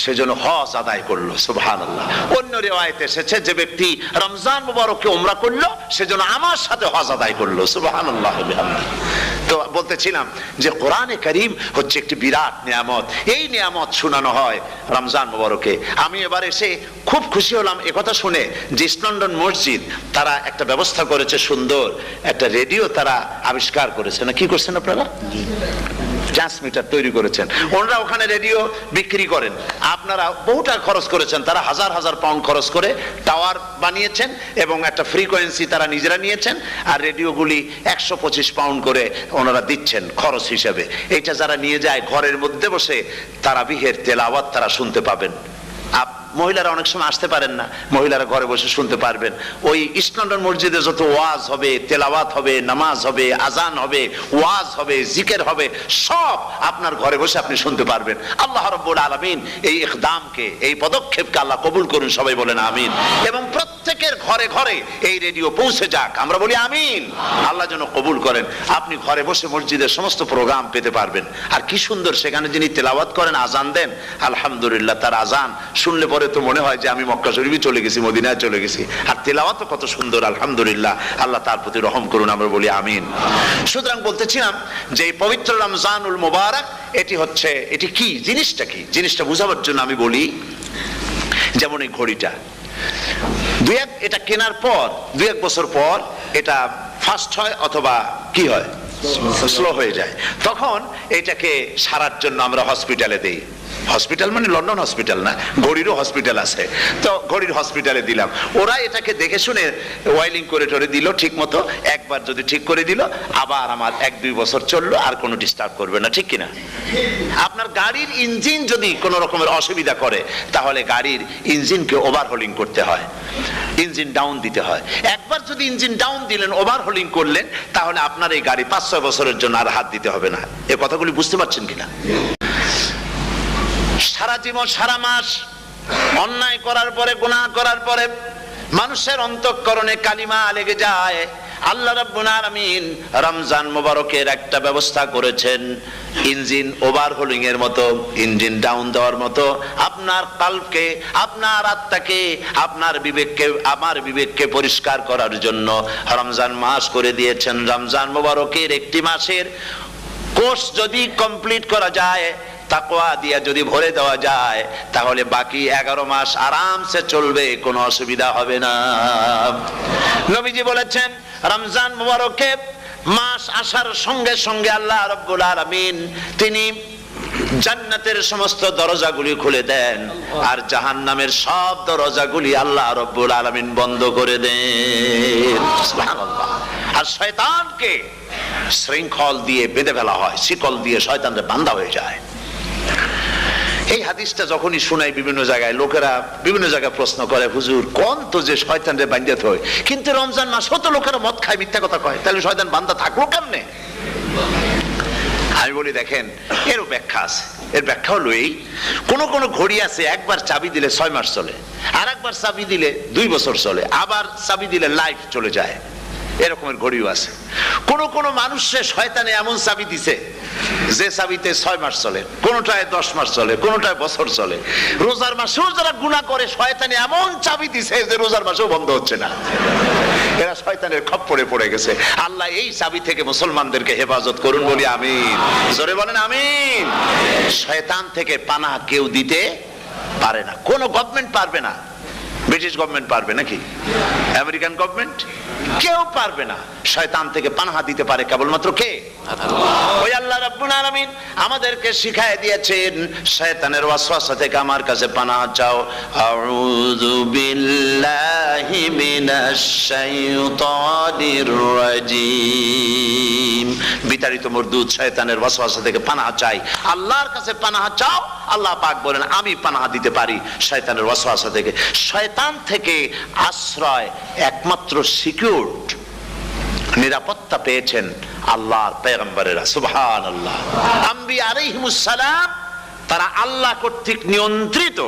সেজন্য হজ আদায় করলো। সুবহানাল্লাহ। অন্য রিওয়ায়াতে এসেছে, যে ব্যক্তি রমজান মুবারকে উমরা করলো সেজন্য আমার সাথে হজ আদায় করলো। সুবহানাল্লাহ। তো বলতেছিলাম যে কোরআনে কারীম হচ্ছে একটি বিরাট নিয়ামত। এই নিয়ামত শোনানো হয় রমজান মুবারকে। আমি এবার এসে খুব খুশি হলাম একথা শুনে যে ইস্ট লন্ডন মসজিদ তারা একটা ব্যবস্থা করেছে, সুন্দর একটা রেডিও তারা আবিষ্কার করেছে। না কি করছেন আপনারা? ট্রান্সমিটার তৈরি করেছেন। ওনারা ওখানে রেডিও বিক্রি করেন। আপনারা বহুটা খরচ করেছেন, তারা হাজার হাজার পাউন্ড খরচ করে টাওয়ার বানিয়েছেন এবং একটা ফ্রিকোয়েন্সি তারা নিজেরা নিয়েছেন, আর রেডিওগুলি 125 পাউন্ড করে ওনারা দিচ্ছেন খরচ হিসেবে। এটা যারা নিয়ে যায় ঘরের মধ্যে বসে তারাবিহের তেলাওয়াত তারা শুনতে পাবেন। মহিলারা অনেক সময় আসতে পারেন না, মহিলারা ঘরে বসে শুনতে পারবেন। ওই ইস্ট লন্ডন মসজিদে যত ওয়াজ হবে, তেলাওয়াত হবে, নামাজ হবে, আজান হবে, ওয়াজ হবে, জিকির হবে, সব আপনার ঘরে বসে আপনি শুনতে পারবেন। আল্লাহ রাব্বুল আলামিন এই ইকদামকে, এই পদক্ষেপকে আল্লাহ কবুল করুন, সবাই বলেন আমিন। এবং প্রত্যেকের ঘরে ঘরে এই রেডিও পৌঁছে যাক, আমরা বলি আমিন। আল্লাহ যেন কবুল করেন। আপনি ঘরে বসে মসজিদের সমস্ত প্রোগ্রাম পেতে পারবেন। আর কি সুন্দর, সেখানে যিনি তেলাওয়াত করেন, আজান দেন, আলহামদুলিল্লাহ, তার আজান শুনলে পরে তো মনে হয় যে আমি মক্কা শরীফে চলে গেছি, মদিনায় চলে গেছি। আর তেলাওয়াত কত সুন্দর, আলহামদুলিল্লাহ। আল্লাহ তার প্রতি রহম করুন, আমরা বলি আমিন। সুতরাং বলতেছিলাম যে এই পবিত্র রমজানুল মুবারক, এটি কি, জিনিসটা কি, জিনিসটা বুঝাবার জন্য আমি বলি, যেমন এই ঘড়িটা এটা কেনার পর 2-1 বছর পর এটা ফাস্ট হয় অথবা কি হয়, স্লো হয়ে যায়। তখন এটাকে সারার জন্য আমরা হসপিটালে দেই। হসপিটাল মানে লন্ডন হসপিটাল না, ঘড়িরও হসপিটাল আছে। তো ঘড়ির হসপিটালে দিলাম, ওরা এটাকে দেখে শুনে ওয়াইলিং করে টরে দিল ঠিক মতো। একবার যদি ঠিক করে দিল, আবার আমার 1-2 বছর চললো, আর কোনো ডিস্টার্ব করবে না, ঠিক কিনা? আপনার গাড়ির ইঞ্জিন যদি কোনো রকমের অসুবিধা করে, তাহলে গাড়ির ইঞ্জিনকে ওভারহোলিং করতে হয়, ইঞ্জিন ডাউন দিতে হয়। একবার যদি ইঞ্জিন ডাউন দিলেন, ওভারহোলিং করলেন, তাহলে আপনার এই গাড়ি 5-6 বছরের জন্য আর হাত দিতে হবে না। এই কথাগুলি বুঝতে পারছেন কিনা? সারা জীবন, সারা মাস অন্যায় করার পরে, গুনাহ করার পরে মানুষের অন্তঃকরণে কালিমা লেগে যায়, আল্লাহ রাব্বুল আলামিন রমজান মোবারকের একটা ব্যবস্থা করেছেন, ইঞ্জিন ওভারহোলিং এর মতো, ইঞ্জিন ডাউন দেওয়ার মতো আপনার কালবকে, আপনার আত্মাকে, আপনার বিবেককে, আমার বিবেককে পরিষ্কার করার জন্য রমজান মাস করে দিয়েছেন। রমজান মোবারকের একটি মাসের কোর্স যদি কমপ্লিট করা যায়, তাকওয়া দিয়ে যদি ভরে দেওয়া যায়, তাহলে বাকি 11 মাস আরামসে চলবে, কোনো অসুবিধা হবে না। নবীজি বলেছেন রমজান মুবারকে মাস আসার সঙ্গে সঙ্গে আল্লাহ রাব্বুল আলামিন তিনি জান্নাতের সমস্ত দরজাগুলি খুলে দেন, আর জাহান্নামের সব দরজাগুলি আল্লাহ রাব্বুল আলামিন বন্ধ করে দেন। সুবহানাল্লাহ। আর শয়তানকে শৃঙ্খল দিয়ে বেঁধে ফেলা হয়, শিকল দিয়ে শয়তানরা বাঁধা হয়ে যায়। এই হাদিসটা যখনই শোনাই বিভিন্ন জায়গায় লোকেরা বিভিন্ন জায়গায় প্রশ্ন করে, হুজুর কোন তো যে শয়তানরে বাঁধতে হয়, কিন্তু রমজান মাস তো লোকেরা মদ খায়, মিথ্যা কথা কয়, তাহলে শয়তান বাঁধা থাকলো কেমনে? আমি বলি দেখেন, এরও ব্যাখ্যা আছে। এর ব্যাখ্যা হলো এই, কোন কোন ঘড়ি আছে একবার চাবি দিলে 6 মাস চলে, আর একবার চাবি দিলে 2 বছর চলে, আবার চাবি দিলে লাইফ চলে যায়, এরকমের ঘড়িও আছে। কোন কোন মানুষে শয়তানে এমন চাবি দিছে যে চাবিতে 6 মাস চলে, কোনটায় 10 মাস চলে, কোনটায় বছর চলে। রোজার মাসেও যারা গুনাহ করে শয়তানে এমন চাবি দিছে যে রোজার মাসেও বন্ধ হচ্ছে না। এরা শয়তানের খপ্পরে পড়ে গেছে। আল্লাহ এই চাবি থেকে মুসলমানদেরকে হেফাজত করুন, বলি আমিন। জোরে বলেন আমিন। শয়তান থেকে পানাহ কেউ দিতে পারে না, কোন গভর্নমেন্ট পারবে না। ব্রিটিশ গভর্নমেন্ট পারবে নাকি? American government? কেউ পারবে না। শয়তান থেকে পানাহা দিতে পারে কেবলমাত্র কে? ওই আল্লাহ রাব্বুল আলামিন আমাদেরকে শিখায় দিয়েছেন, শয়তানের ওয়াসওয়াসা থেকে আমার কাছে পানাহা চাও। আউযু বিল্লাহি মিনাশ শাইতানির রাজিম। বিতাড়িত মরদুদ শয়তানের ওয়াসওয়াসা থেকে পানাহা চাই, আল্লাহর কাছে পানাহা চাও। আল্লাহ পাক বলেন আমি পানাহা দিতে পারি শয়তানের ওয়াসওয়াসা থেকে। শয়তান থেকে আশ্রয় একমাত্র সিকিউরড, নিরাপত্তা পেয়েছেন আল্লাহর পয়গম্বরেরা। সুবহানাল্লাহ। আম্বিয়া আলাইহিমুস সালাম তারা আল্লাহ কর্তৃক নিয়ন্ত্রিত,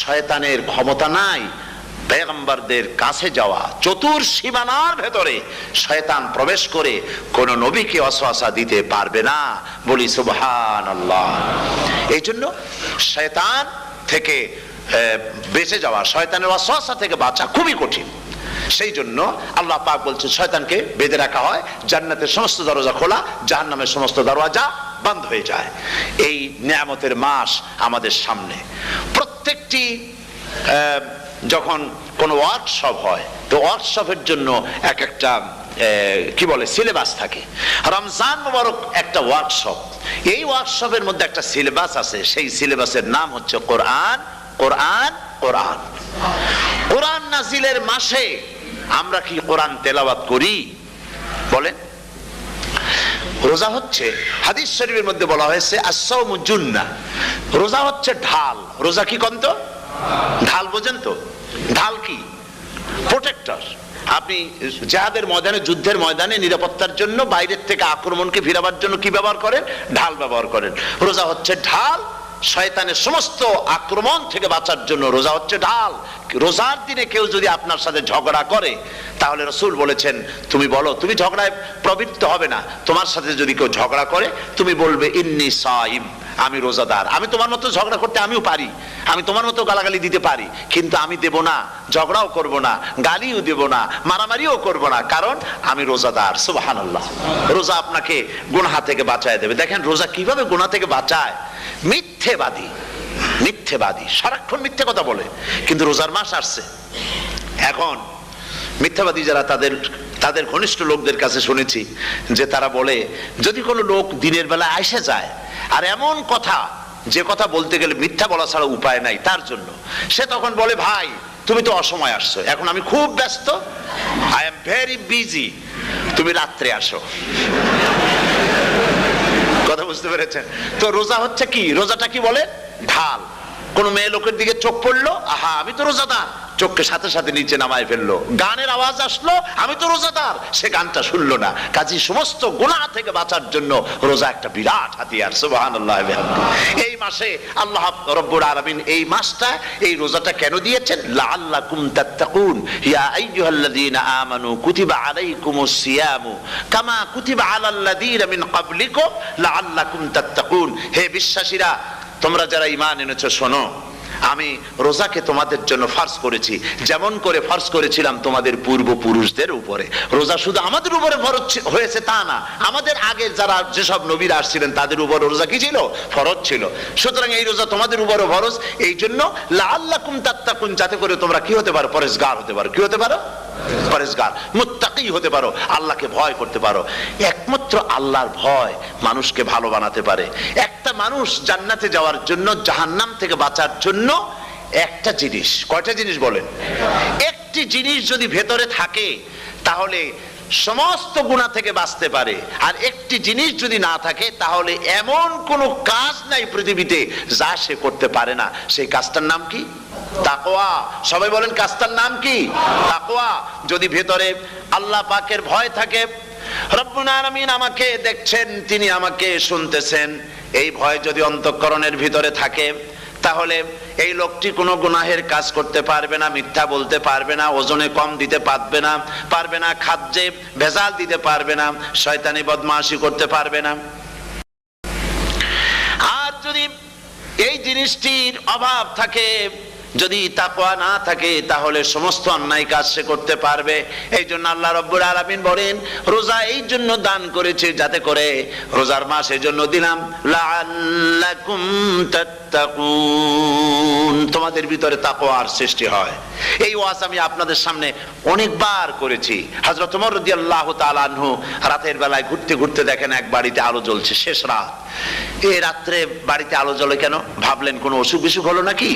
শয়তানের ক্ষমতা নাই পয়গম্বরদের কাছে যাওয়া। চতুর সীমানার ভেতরে শয়তান প্রবেশ করে কোন নবীকে ওয়াসওয়াসা দিতে পারবে না, বলি সুবহানাল্লাহ। এই জন্য শয়তান থেকে বেঁচে যাওয়া, শয়তানের ওয়াসওয়াসা থেকে বাঁচা খুবই কঠিন। সেই জন্য আল্লাহ পাক বলছেন শয়তানকে বেঁধে রাখা হয়, জান্নাতের সমস্ত দরজা খোলা, জাহান্নামের সমস্ত দরজা বন্ধ হয়ে যায়। এই নিয়ামতের মাস আমাদের সামনে। প্রত্যেকটি যখন কোনো ওয়ার্কশপ হয়, তো ওয়ার্কশপের জন্য এক একটা কি বলে সিলেবাস থাকে। রমজান মুবারক একটা ওয়ার্কশপ। এই ওয়ার্কশপের মধ্যে একটা সিলেবাস আছে, সেই সিলেবাসের নাম হচ্ছে কোরআন। কোরআন কোরআন কোরআন নাজিলের মাসে আমরা কি কোরআন তেলাওয়াত করি? বলেন। রোজা হচ্ছে, হাদিস শরীফের মধ্যে বলা হয়েছে আস-সাওমু জুন্নাহ, রোজা হচ্ছে ঢাল। রোজা কি কন্ত? ঢাল। বোঝেন তো ঢাল কি? প্রোটেক্টর। আপনি জিহাদের ময়দানে, যুদ্ধের ময়দানে নিরাপত্তার জন্য, বাইরের থেকে আক্রমণকে ফিরাবার জন্য কি ব্যবহার করেন? ঢাল ব্যবহার করেন। রোজা হচ্ছে ঢাল, শয়তানের সমস্ত আক্রমণ থেকে বাঁচার জন্য রোজা হচ্ছে ঢাল। রোজার দিনে কেউ যদি আপনার সাথে ঝগড়া করে, তাহলে রাসূল বলেছেন তুমি বলো, তুমি ঝগড়ায় প্রবৃত্ত হবে না। তোমার সাথে যদি কেউ ঝগড়া করে, তুমি বলবে ইন্নী সাইম, আমি রোজাদার। আমি তোমার মতো ঝগড়া করতে আমিও পারি, আমি তোমার মতো গালাগালি দিতে পারি, কিন্তু আমি দেব না, ঝগড়াও করব না, গালিও দেব না, মারামারিও করব না, কারণ আমি রোজাদার। সুবহানাল্লাহ। রোজা আপনাকে গুনাহ থেকে বাঁচায় দেবে। দেখেন রোজা কিভাবে গুনাহ থেকে বাঁচায়। মিথ্যেবাদী, মিথ্যেবাদী সারাক্ষণ মিথ্যে কথা বলে, কিন্তু রোজার মাস আসছে। এখন মিথ্যাবাদী যারা, তাদের ঘনিষ্ঠ লোকদের কাছে শুনেছি যে তারা বলে, যদি কোনো লোক দিনের বেলা আইসে যায় আর এমন কথা, যে কথা বলতে গেলে মিথ্যা বলা ছাড়া উপায় নাই তার জন্য, সে তখন বলে ভাই তুমি তো অসময় আসছো, এখন আমি খুব ব্যস্ত, আই এম ভেরি বিজি, তুমি রাত্রে আসো। কথা বুঝতে পেরেছেন তো? রোজা হচ্ছে কি? রোজাটা কি বলে? ঢাল। কোন মেয়ে লোকের দিকে চোখ পড়লো, আহা আমি তো রোজাদার, চোখকে সাথে সাথে নিচে নামায় ফেললো। গানের আওয়াজ আসলো, আমি তো রোজাদার, সে গানটা শুনলো না। কাজী সমস্ত গুনাহ থেকে বাঁচার জন্য রোজা একটা বিরাট হাতিয়ার। সুবহানাল্লাহ। এই মাসে আল্লাহ রব্বুল আলামিন এই মাসটা, এই রোজাটা কেন দিয়েছেন? লাআল্লাকুম তাত্তাকুন, ইয়া আইয়ুহাল্লাযীনা আমানু কুতিবা আলাইকুমুস সিয়ামু কামা কুতিবা আলাল্লাযীনা মিন ক্বাবলিকুম লাআল্লাকুম তাত্তাকুন। হে বিশ্বাসীরা, তোমরা যারা ঈমান এনেছো, শোনো, আমি রোজাকে তোমাদের জন্য ফরজ করেছি, যেমন করে ফরজ করেছিলাম তোমাদের পূর্বপুরুষদের উপরে। রোজা শুধু আমাদের উপরে ফরজ হয়েছে তা না, আমাদের আগে যারা যেসব নবীরা আসছিলেন তাদের উপর রোজা কি ছিল? ফরজ ছিল। সুতরাং এই রোজা তোমাদের উপরে ফরজ, এই জন্য লাআল্লাকুম তাত্তাকুন, যাতে করে তোমরা কি হতে পারো? পরেজগার হতে পারো। কি হতে পারো? পরেজগার, মুত্তাকি হতে পারো, আল্লাহকে ভয় করতে পারো। একমাত্র আল্লাহর ভয় মানুষকে ভালো বানাতে পারে। একটা মানুষ জান্নাতে যাওয়ার জন্য, জাহান্নাম থেকে বাঁচার জন্য একটা জিনিস, কয়টা জিনিস বলেন? একটি জিনিস যদি ভেতরে থাকে তাহলে সমস্ত গুনাহ থেকে বাঁচতে পারে। আর একটি জিনিস যদি না থাকে তাহলে এমন কোনো কাজ নাই পৃথিবীতে যা সে করতে পারে না। সেই কাজটার নাম কি? তাকওয়া। সবাই বলেন, কাজটার নাম কি? তাকওয়া। যদি ভেতরে আল্লাহ পাকের ভয় থাকে, রব্বুল আলামিন আমাকে দেখছেন, তিনি আমাকে শুনতেছেন, এই ভয় যদি অন্তঃকরণের ভিতরে থাকে তাহলে এই লোকটি কোনো গুনাহের কাজ করতে পারবে না, মিথ্যা বলতে পারবে না, ওজনে কম দিতে পারবে না, খাদ্যে ভেজাল দিতে পারবে না, শয়তানি বদমাশি করতে পারবে না। আর যদি এই জিনিসটির অভাব থাকে, যদি তাকওয়া না থাকে, তাহলে সমস্ত অন্যায় কাজ সে করতে পারবে। এই জন্য আল্লাহ রাব্বুল আলামিন বলেন, রোজা এই জন্য দান করেছে যাতে করে, রোজার মাস এই জন্য দিলাম, লাআল্লাকুম তাত্তাকুন, তোমাদের ভিতরে তাকওয়ার সৃষ্টি হয়। এই ওয়াজ আমি আপনাদের সামনে অনেকবার করেছি। হযরত ওমর রাদিয়াল্লাহু তাআলা আনহু রাতের বেলায় ঘুরতে ঘুরতে দেখেন এক বাড়িতে আলো জ্বলছে, শেষ রাত। এই রাত্রে বাড়িতে আলো জ্বলে কেন? ভাবলেন কোনো অসুখ বিসুখ হলো নাকি।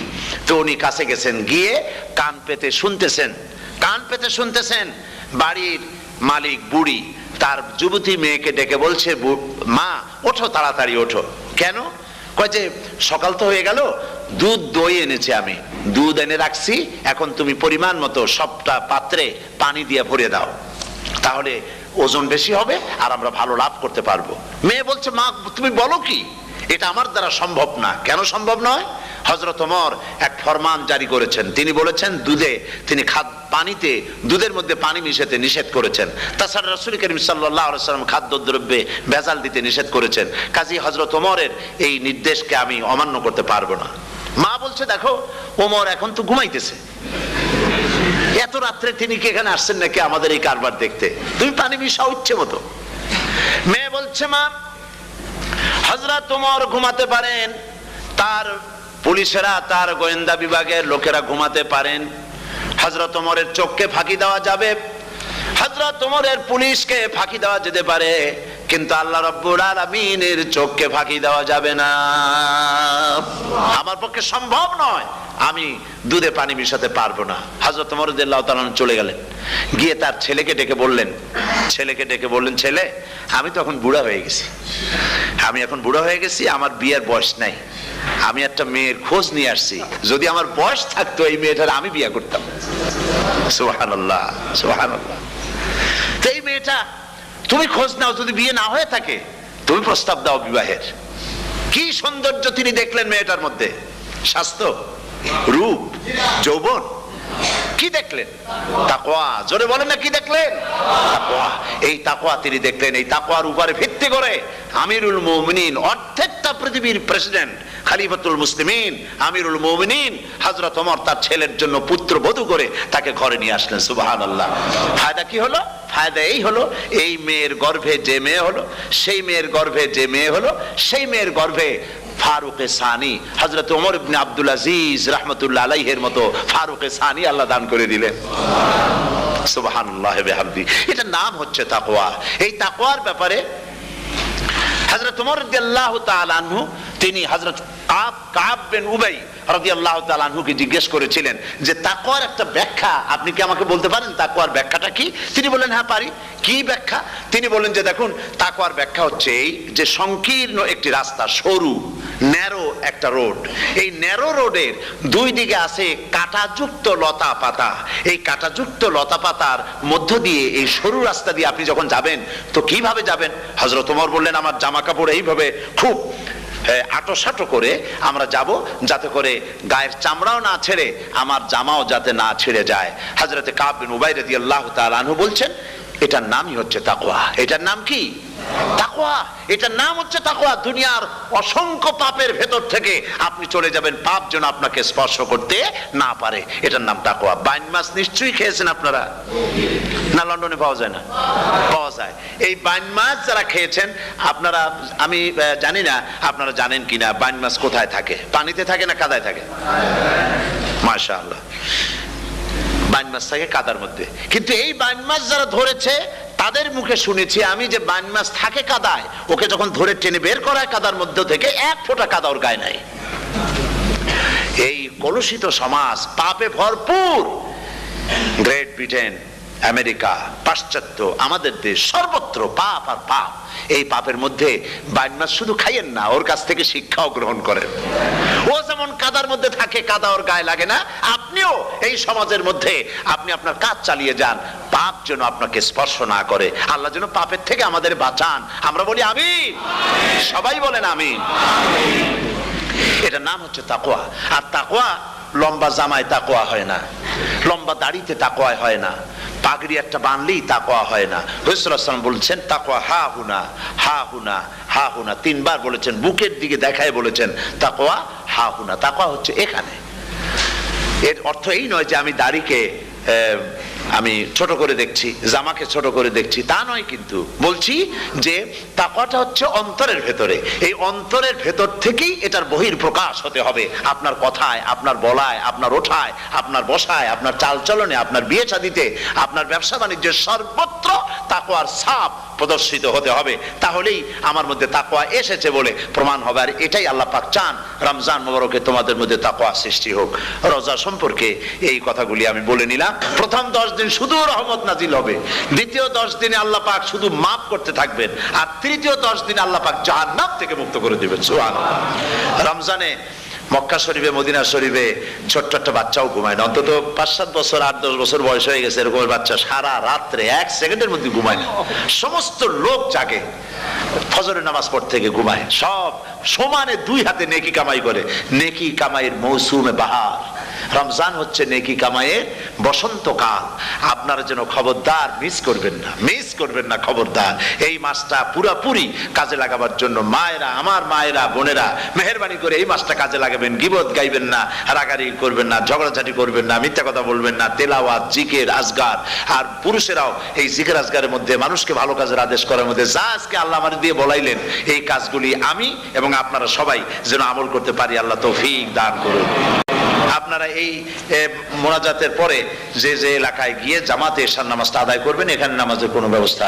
তো উনি কাছে গেছেন, গিয়ে কান পেতে শুনতেছেন। বাড়ির মালিক বুড়ি তার যুবতী মেয়েকে ডেকে বলছে, মা ওঠো, তাড়াতাড়ি ওঠো। কেন? কয় যে সকাল তো হয়ে গেল, দুধ দই এনেছি, আমি দুধ এনে রাখছি, এখন তুমি পরিমাণ মতো সবটা পাত্রে পানি দিয়ে ভরে দাও, তাহলে ওজন বেশি হবে আর আমরা ভালো লাভ করতে পারবো। মেয়ে বলছে, মা তুমি বলো কি, এটা আমার দ্বারা সম্ভব না। কেন সম্ভব নয়? হযরত ওমর এক ফরমান জারি করেছেন, তিনি বলেছেন তিনি পানিতে, দুধের মধ্যে পানি মিশাতে নিষেধ করেছেন। তাছাড়া রাসূল করিম সাল্লাল্লাহু আলাইহি ওয়াসাল্লাম খাদ্যদ্রব্যে ভেজাল দিতে নিষেধ করেছেন। কাজী হযরত ওমরের এই নির্দেশকে আমি অমান্য করতে পারবো না। মা বলছে, দেখো ওমর এখন তো ঘুমাইতেছে, এত রাত্রে তিনি কি এখানে আসছেন নাকি আমাদের এই কারবার দেখতে? তুমি পানি মিশাও ইচ্ছে মতো। মেয়ে বলছে, মা হযরত ওমর ঘুমাতে পারেন, তার পুলিশেরা, তার গোয়েন্দা বিভাগের লোকেরা ঘুমাতে পারেন, হযরত ওমরের চোখকে ফাঁকি দেওয়া যাবে, হযরত ওমরের পুলিশকে ফাঁকি দেওয়া যেতে পারে, কিন্তু আল্লাহ রাব্বুল আলামিনের চোখকে ফাঁকি দেওয়া যাবে না। আমার পক্ষে সম্ভব নয়, আমি দুধে পানি মিশাতে পারবো না। হযরত ওমর রাদিয়াল্লাহু তাআলা চলে গেলেন, গিয়ে তার ছেলেকে ডেকে বললেন, ছেলে আমি তো এখন বুড়া হয়ে গেছি, আমার বিয়ের বয়স নাই, আমি একটা মেয়ের খোঁজ নিয়ে আসছি, যদি আমার বয়স থাকতো এই মেয়েটার আমি বিয়ে করতাম। সুবহানাল্লাহ, সুবহানাল্লাহ। তো এই মেয়েটা, তুমি খোঁজ নাও, যদি বিয়ে না হয়ে থাকে তুমি প্রস্তাব দাও বিবাহের। কি সৌন্দর্য তিনি দেখলেন মেয়েটার মধ্যে, স্বাস্থ্য, রূপ, যৌবন, কি দেখলেন? তাকওয়া। জোরে বলেন না, কি দেখলেন? তাকওয়া। এই তাকওয়া তিনি দেখলেন। এই তাকওয়ার উপরে ভিত্তি করে আমিরুল মুমিনিন, অর্ধেকটা পৃথিবীর প্রেসিডেন্ট, খলিফাতুল মুসলিমিন, আমিরুল মুমিনিন হযরত ওমর তার ছেলের জন্য পুত্রবধূ করে তাকে ঘরে নিয়ে আসলেন। সুবহানাল্লাহ। ফায়দা কি হলো? ফায়দা এই হলো, এই মেয়ের গর্ভে যে মেয়ে হলো, সেই মেয়ের গর্ভে যে মেয়ে হলো, সেই মেয়ের গর্ভে ফারুকে সানি, হযরত ওমর ইবনে আব্দুল আজিজ রাহমাতুল্লাহ আলাইহির মতো ফারুকে সানি আল্লাহ দান করে দিলেন। সুবহানাল্লাহ বিহামদি। এটা নাম হচ্ছে তাকওয়া। এই তাকওয়ার ব্যাপারে হযরত ওমর রাদিয়াল্লাহু তাআলা আনহু, তিনি হযরত কাব বিন উবাই রাদিয়াল্লাহু তাআলা আনহুকে জিজ্ঞেস করেছিলেন যে তাকওয়ার একটা ব্যাখ্যা আপনি কি আমাকে বলতে পারেন, তাকওয়ার ব্যাখ্যাটা কি? তিনি বললেন, হ্যাঁ পারি। কি ব্যাখ্যা? তিনি বললেন যে দেখুন, তাকওয়ার ব্যাখ্যা হচ্ছে এই যে সংকীর্ণ একটি রাস্তা, সরু ন্যারো একটা রোড, এই ন্যারো রোডের দুই দিকে আছে কাঁটাযুক্ত লতা পাতা, এই কাঁটাযুক্ত লতা পাতার মধ্য দিয়ে এই সরু রাস্তা দিয়ে আপনি যখন যাবেন তো কিভাবে যাবেন? হযরত ওমর বললেন, আমার জামা কাপড় এইভাবে খুব আটোসাটো করে আমরা যাব, যাতে করে গায়ের চামড়াও না ছেড়ে আমার জামাও যাতে না ছিঁড়ে যায়। হযরতে কাব বিন উবাই রাদিয়াল্লাহু তাআলা আনহু বলছেন, এটার নামই হচ্ছে তাকওয়া। এটার নাম কি? তাকওয়া। এটার নাম হচ্ছে তাকওয়া। দুনিয়ার অসংখ্য পাপের ভেতর থেকে আপনি চলে যাবেন, পাপ যেন আপনাকে স্পর্শ করতে না পারে। এটার নাম তাকওয়া। বাইন মাছ নিশ্চয়ই খেয়েছেন আপনারা, না লন্ডনে পাওয়া যায় না? পাওয়া যায়। এই বাইন মাছ যারা খেয়েছেন আপনারা, আমি জানি না আপনারা জানেন কিনা, বাইন মাছ কোথায় থাকে? পানিতে থাকে না কাদায় থাকে? মাশাআল্লাহ, বাইন মাছ থাকে কাদার মধ্যে। কিন্তু এই বাইন মাছ যারা ধরেছে তাদের মুখে শুনেছি আমি যে বাইন মাছ থাকে কাদায়, ওকে যখন ধরে টেনে বের করা হয় কাদার মধ্যে থেকে, এক ফোঁটা কাদা ওর গায়ে নাই। এই কলুষিত সমাজ, পাপে ভরপুর। গ্রেট ব্রিটেন, আমেরিকা, পাশ্চাত্য, আমাদের দেশ, সর্বত্র পাপ আর পাপ। এই পাপের মধ্যে বাইন মাছ শুধু খাইয়েন না, ওর কাছ থেকে শিক্ষাও গ্রহণ করেন। ও যেমন কাদার মধ্যে থাকে, কাদা ওর গায়ে লাগে না, আপনিও এই সমাজের মধ্যে আপনি আপনার কাজ চালিয়ে যান, পাপ যেন আপনাকে স্পর্শ না করে। আল্লাহ যেন পাপের থেকে আমাদের বাঁচান। আমরা বলি আমিন, সবাই বলেন আমিন। এটার নাম হচ্ছে তাকওয়া। আর তাকওয়া লম্বা জামায় তাকওয়া হয় না, লম্বা দাড়িতে তাকওয়া হয় না, পাগড়ি একটা বানলেই তাকওয়া হয় না। রাসূলুল্লাহ সাল্লাল্লাহু আলাইহি ওয়াসাল্লাম বলছেন তাকওয়া হা হুনা, হা হুনা, হা হুনা, তিনবার বলেছেন, বুকের দিকে দেখায় বলেছেন তাকওয়া হা হুনা। তাকওয়া হচ্ছে এখানে। এর অর্থ এই নয় যে আমি দাড়িকে আমি ছোট করে দেখছি, জামাকে ছোট করে দেখছি, তা নয়। কিন্তু বলছি যে তাকওয়াটা হচ্ছে অন্তরের ভেতরে। এই অন্তরের ভেতর থেকেই এটার বহির প্রকাশ হতে হবে। আপনার কথায়, আপনার বলায়, আপনার ওঠায়, আপনার বসায়, আপনার চালচলনে, আপনার বিয়ে শাদীতে, আপনার ব্যবসা বাণিজ্যের সর্বত্র তাকওয়ার ছাপ প্রদর্শিত হতে হবে। তাহলেই আমার মধ্যে তাকওয়া এসেছে বলে প্রমাণ হবে। আর এটাই আল্লাহ পাক চান, রমজান মোবারকে তোমাদের মধ্যে তাকওয়া সৃষ্টি হোক। রোজা সম্পর্কে এই কথাগুলি আমি বলে নিলাম। প্রথম 10 দিন শুধু রহমত নাজিল হবে, দ্বিতীয় 10 দিনে আল্লাহ পাক শুধু মাফ করতে থাকবেন, আর তৃতীয় 10 দিনে আল্লাহ পাক জাহান্নাম থেকে মুক্ত করে দিবেন। সুবহানাল্লাহ। রমজানে মক্কা শরীফে, মদিনা শরীফে ছোট্ট একটা বাচ্চাও ঘুমায় না। অন্তত 5-7 বছর, 8-10 বছর বয়স হয়ে গেছে এরকম বাচ্চা সারা রাত্রে 1 সেকেন্ডের মধ্যে ঘুমায় না। সমস্ত লোক জাগে, ফজরের নামাজ পড়তে থেকে ঘুমায়, সব সমানে 2 হাতে নেকি কামাই করে। নেকি কামাইয়ের মৌসুমে বাহার। রমজান হচ্ছে নেকি কামাইয়ের বসন্তকাল। আপনারা যেন খবরদার মিস করবেন না, মিস করবেন না, খবরদার। এই মাসটা পুরাপুরি কাজে লাগাবার জন্য মায়েরা, আমার মায়েরা, বোনেরা, মেহেরবানি করে এই মাসটা কাজে লাগাবেন। গীবত গাইবেন না, রাগারাগি করবেন না, ঝগড়াঝাটি করবেন না, মিথ্যা কথা বলবেন না, তেলাওয়াত, জিকির, আজগার। আর পুরুষেরাও এই জিকির আজগারের মধ্যে, মানুষকে ভালো কাজের আদেশ করার মধ্যে যা আজকে আল্লাহ আমার দিয়ে বলাইলেন, এই কাজগুলি আমি এবং আপনারা সবাই যেন আমল করতে পারি। আল্লাহ তৌফিক দান করুন। আপনারা এই মোনাজাতের পরে যে যে এলাকায় গিয়ে জামাতে এশার নামাজটা আদায় করবেন, এখানে নামাজের কোনো ব্যবস্থা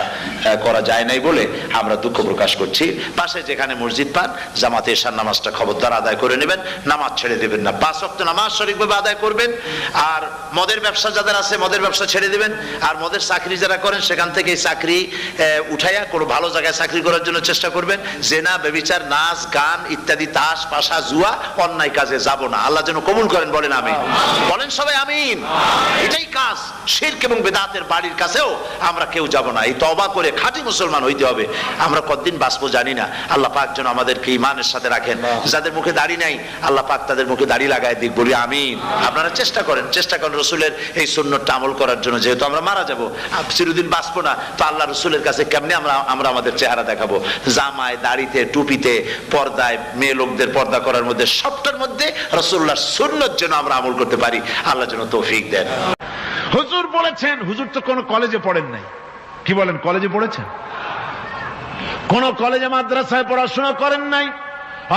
করা যায় নাই বলে আমরা দুঃখ প্রকাশ করছি। পাশে যেখানে মসজিদ পান, জামাতে এশার নামাজটা খবরদার আদায় করে নেবেন, নামাজ ছেড়ে দেবেন না। 5 ওয়াক্ত নামাজ সঠিকভাবে আদায় করবেন। আর মদের ব্যবসা যাদের আছে, মদের ব্যবসা ছেড়ে দিবেন। আর মদের চাকরি যারা করেন, সেখান থেকে এই চাকরি উঠাইয়া কোনো ভালো জায়গায় চাকরি করার জন্য চেষ্টা করবেন। জেনা, ব্যভিচার, নাচ, গান ইত্যাদি, তাস, পাশা, জুয়া, অন্যায় কাজে যাব না। আল্লাহ যেন কবুল করেন। বলেন আমিন, বলেন সবাই আমিন। এটাই কাজ। শিরক এবং বিদআতের বাড়ির কাছেও আমরা কেউ যাব না। এই তওবা করে খাঁটি মুসলমান হইতে হবে। আমরা কতদিন বাঁচবো জানি না। আল্লাহ পাক যেন আমাদেরকে ঈমানের সাথে রাখেন। যাদের মুখে দাড়ি নাই, আল্লাহ পাক তাদের মুখে দাড়ি লাগায় দিক। বলি আমিন। আপনারা চেষ্টা করেন রসুলের এই সুন্নতটা আমল করার জন্য। যেহেতু আমরা মারা যাব, চিরদিন বাঁচবো না, তো আল্লাহ রসুলের কাছে কেমনে আমরা আমাদের চেহারা দেখাবো? জামায়, দাড়িতে, টুপিতে, পর্দায়, মেয়ে লোকদের পর্দা করার মধ্যে, সবটার মধ্যে রাসূলুল্লাহর সুন্নত যেন আমরা আমল করতে পারি। আল্লাহ যেন তৌফিক দেন। হুজুর বলেছেন, হুজুর তো কোন কলেজে পড়েন নাই। কি বলেন, কলেজে পড়েছেন? কোন কলেজে মাদ্রাসায় পড়াশোনা করেন নাই।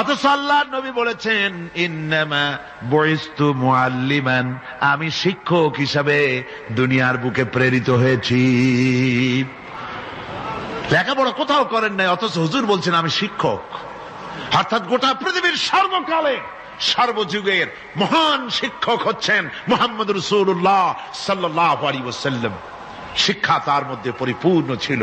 অথচ আল্লাহর নবী বলেছেন, ইন্নামা বুইস্তু মুআল্লিমান, আমি শিক্ষক হিসাবে দুনিয়ার বুকে প্রেরিত হয়েছি। লেখাপড়া কোথাও করেন নাই, অথচ হুজুর বলছেন আমি শিক্ষক। অর্থাৎ গোটা পৃথিবীর সর্বকালে, সর্বযুগের মহান শিক্ষক হচ্ছেন মুহাম্মদ রাসূলুল্লাহ সাল্লাল্লাহু আলাইহি ওয়াসাল্লাম। শিক্ষা তার মধ্যে পরিপূর্ণ ছিল।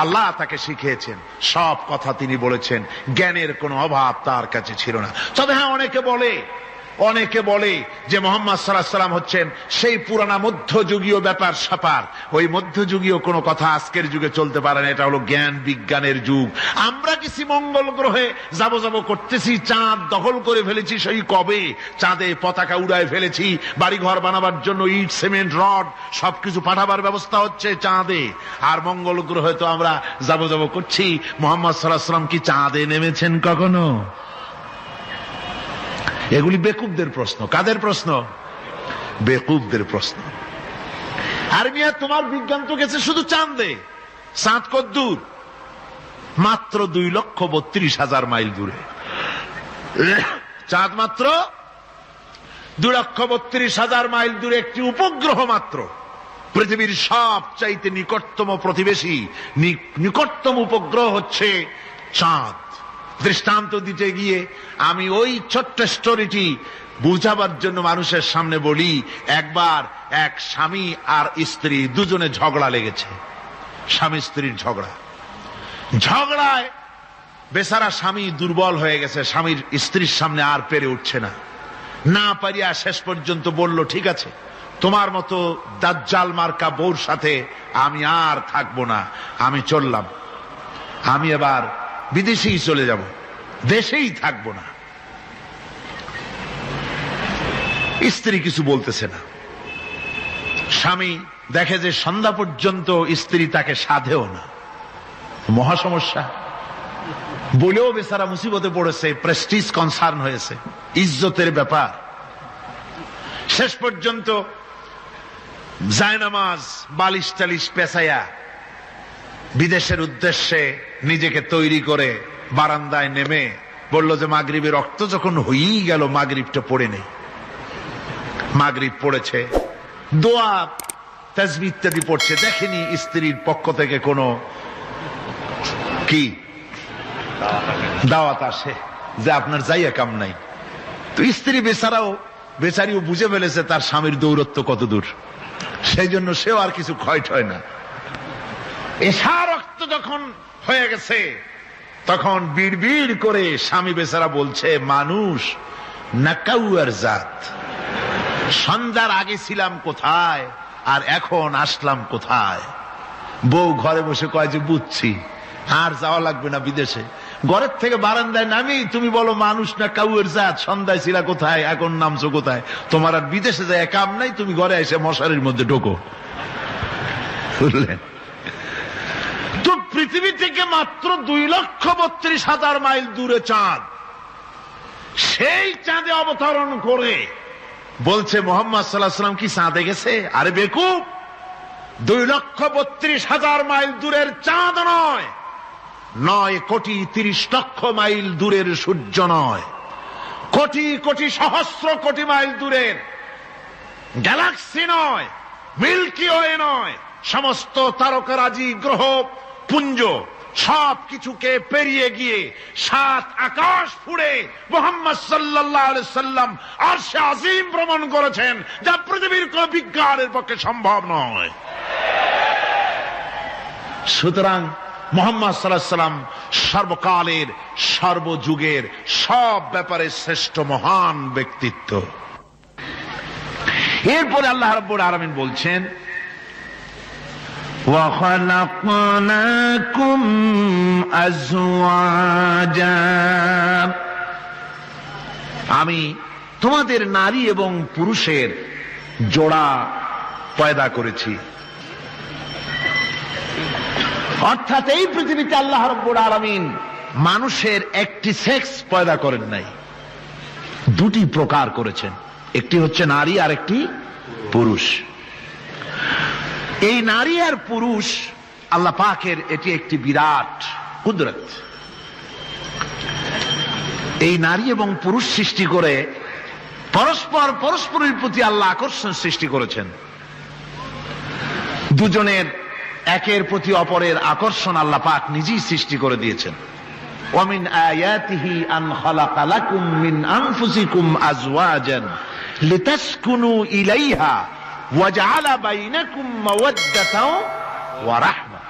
আল্লাহ তাকে শিখিয়েছেন, সব কথা তিনি বলেছেন। জ্ঞানের কোনো অভাব তার কাছে ছিল না। তবে হ্যাঁ, অনেকে বলে অনেকে বলে যে মুহাম্মদ সাল্লাল্লাহু আলাইহি সাল্লাম হচ্ছেন সেই পুরানা মধ্যযুগীয় ব্যাপার স্যাপার। ওই মধ্যযুগীয় কোনো কথা আজকের যুগে চলতে পারে না, এটা হলো জ্ঞান বিজ্ঞানের যুগ। আমরা কিছু মঙ্গল গ্রহে যাব করতেছি, চাঁদ দখল করে ফেলেছি সেই কবে, চাঁদে পতাকা উড়ায় ফেলেছি, বাড়িঘর বানাবার জন্য ইট সিমেন্ট রড সবকিছু পাঠাবার ব্যবস্থা হচ্ছে চাঁদে। আর মঙ্গল গ্রহে তো আমরা যাব করছি। মুহাম্মদ সাল্লাল্লাহু আলাইহি সাল্লাম কি চাঁদে নেমেছেন কখনো? এগুলি বেকুবদের প্রশ্ন। কাদের প্রশ্ন? বেকুবদের প্রশ্ন। আর মিয়া তোমার বিজ্ঞান তো গেছে শুধু চাঁদে। চাঁদ কত দূর? মাত্র 2,32,000 মাইল দূরে। চাঁদ মাত্র 2,32,000 মাইল দূরে একটি উপগ্রহ মাত্র। পৃথিবীর সবচাইতে নিকটতম প্রতিবেশী, নিকটতম উপগ্রহ হচ্ছে চাঁদ। দৃষ্টান্ত দিতে গিয়ে আমি ওই ছোট্ট স্টোরিটি বুঝাবার জন্য মানুষের সামনে বলি। একবার এক স্বামী আর স্ত্রী দুজনে ঝগড়া লেগেছে, স্বামী স্ত্রীর ঝগড়ায় বেচারা স্বামী দুর্বল হয়ে গেছে, স্বামীর স্ত্রীর সামনে আর পেরে উঠছে না পারিয়া শেষ পর্যন্ত বলল, ঠিক আছে, তোমার মতো দাজ্জাল মার্কা বউর সাথে আমি আর থাকবো না, আমি চললাম, আমি এবার বিদেশেই চলে যাব, দেশেই থাকবো না। স্ত্রী কিছু বলতেছে না। স্বামী দেখে যে সন্ধ্যা পর্যন্ত স্ত্রী তাকে সাধেও না, মহা সমস্যা। বলেও বেচারা মুসিবতে পড়েছে, প্রেস্টিজ কনসার্ন হয়েছে, ইজ্জতের ব্যাপার। শেষ পর্যন্ত জায়নামাজ বালিশ টালিশ পেঁচাইয়া বিদেশের উদ্দেশ্যে নিজেকে তৈরি করে বারান্দায় নেমে বলল যে মাগরিবের রক্ত যখন হয়েই গেল, মাগরিবটা পড়ে নেই। মাগরিব পড়েছে, দোয়া তাসবিহ ইত্যাদি পড়ছে, দেখেনি স্ত্রীর পক্ষ থেকে কোনো কি দাওয়াত আসে যে আপনার যাইয়া কাম নাই। তো স্ত্রী বেচারিও বুঝে ফেলেছে তার স্বামীর দৌরত্ব কত দূর, সেই জন্য সেও আর কিছু ক্ষয় ঠয় না। এশা রক্ত যখন হয়ে গেছে তখন বিড়বিড় করে স্বামী বেচারা বলছে, মানুষ নাকাউয়ার জাত, সন্ধ্যার আগে ছিলাম কোথায় আর এখন আসলাম কোথায়। বউ ঘরে বসে কয় যে বুঝছি, আর যাওয়া লাগবে না বিদেশে। ঘরের থেকে বারান্দায় নামি তুমি বলো মানুষ না কাউয়ের জাত, সন্ধ্যায় ছিলা কোথায় এখন নামছো কোথায়, তোমার আর বিদেশে যায় কাম নাই, তুমি ঘরে এসে মশারির মধ্যে ঢোকো। বুঝলেন? তো পৃথিবী থেকে মাত্র 2,32,000 মাইল দূরে চাঁদ, সেই চাঁদে অবতরণ করে বলছে মুহাম্মদ সাল্লাল্লাহু আলাইহি ওয়াসাল্লাম কি চাঁদে গেছে? আরে বেকুব, 2,32,000 মাইল দূরের চাঁদ নয়, 9,30,00,000 মাইল দূরের সূর্য নয়, কোটি কোটি সহস্র কোটি মাইল দূরের গ্যালাক্সি নয়, মিল্কি ওয়ে নয়, সমস্ত তারকারাজি গ্রহ পুঞ্জ সব কিছুকে পেরিয়ে গিয়ে 7 আকাশ ফুড়ে মুহাম্মদ সাল্লাল্লাহু আলাইহি সাল্লাম আরশে আজিম ভ্রমণ করেছেন, যা পৃথিবীর কোন বিজ্ঞানের পক্ষে সম্ভব নয়। সুতরাং মুহাম্মদ সাল্লাল্লাহু আলাইহি সাল্লাম সর্বকালের সর্বযুগের সব ব্যাপারে শ্রেষ্ঠ মহান ব্যক্তিত্ব। এরপরে আল্লাহ রাব্বুল আলামিন বলছেন, وَخَلَقْنَاكُمْ أَزْوَاجًا, আমি তোমাদের নারী এবং পুরুষের জোড়া পয়দা করেছি। অর্থাৎ এই পৃথিবীতে আল্লাহ রাব্বুল আলামিন মানুষের একটি সেক্স পয়দা করেন নাই, দুটি প্রকার করেছেন, একটি হচ্ছে নারী আর একটি পুরুষ। এই নারী আর পুরুষ আল্লাহ পাকের এটি একটি বিরাট কুদরত। এই নারী এবং পুরুষ সৃষ্টি করে পরস্পরের প্রতি আল্লাহ আকর্ষণ সৃষ্টি করেছেন। দুজনের একের প্রতি অপরের আকর্ষণ আল্লাহ পাক নিজেই সৃষ্টি করে দিয়েছেন। ওয়ামিন আয়াতিহি আন খালাকা লাকুম মিন আনফুসিকুম আজওয়াজান লিতাসকুনু ইলাইহা ওয়াজআলা বাইনাকুম মাওয়াদ্দাতাও ওয়া রাহমা।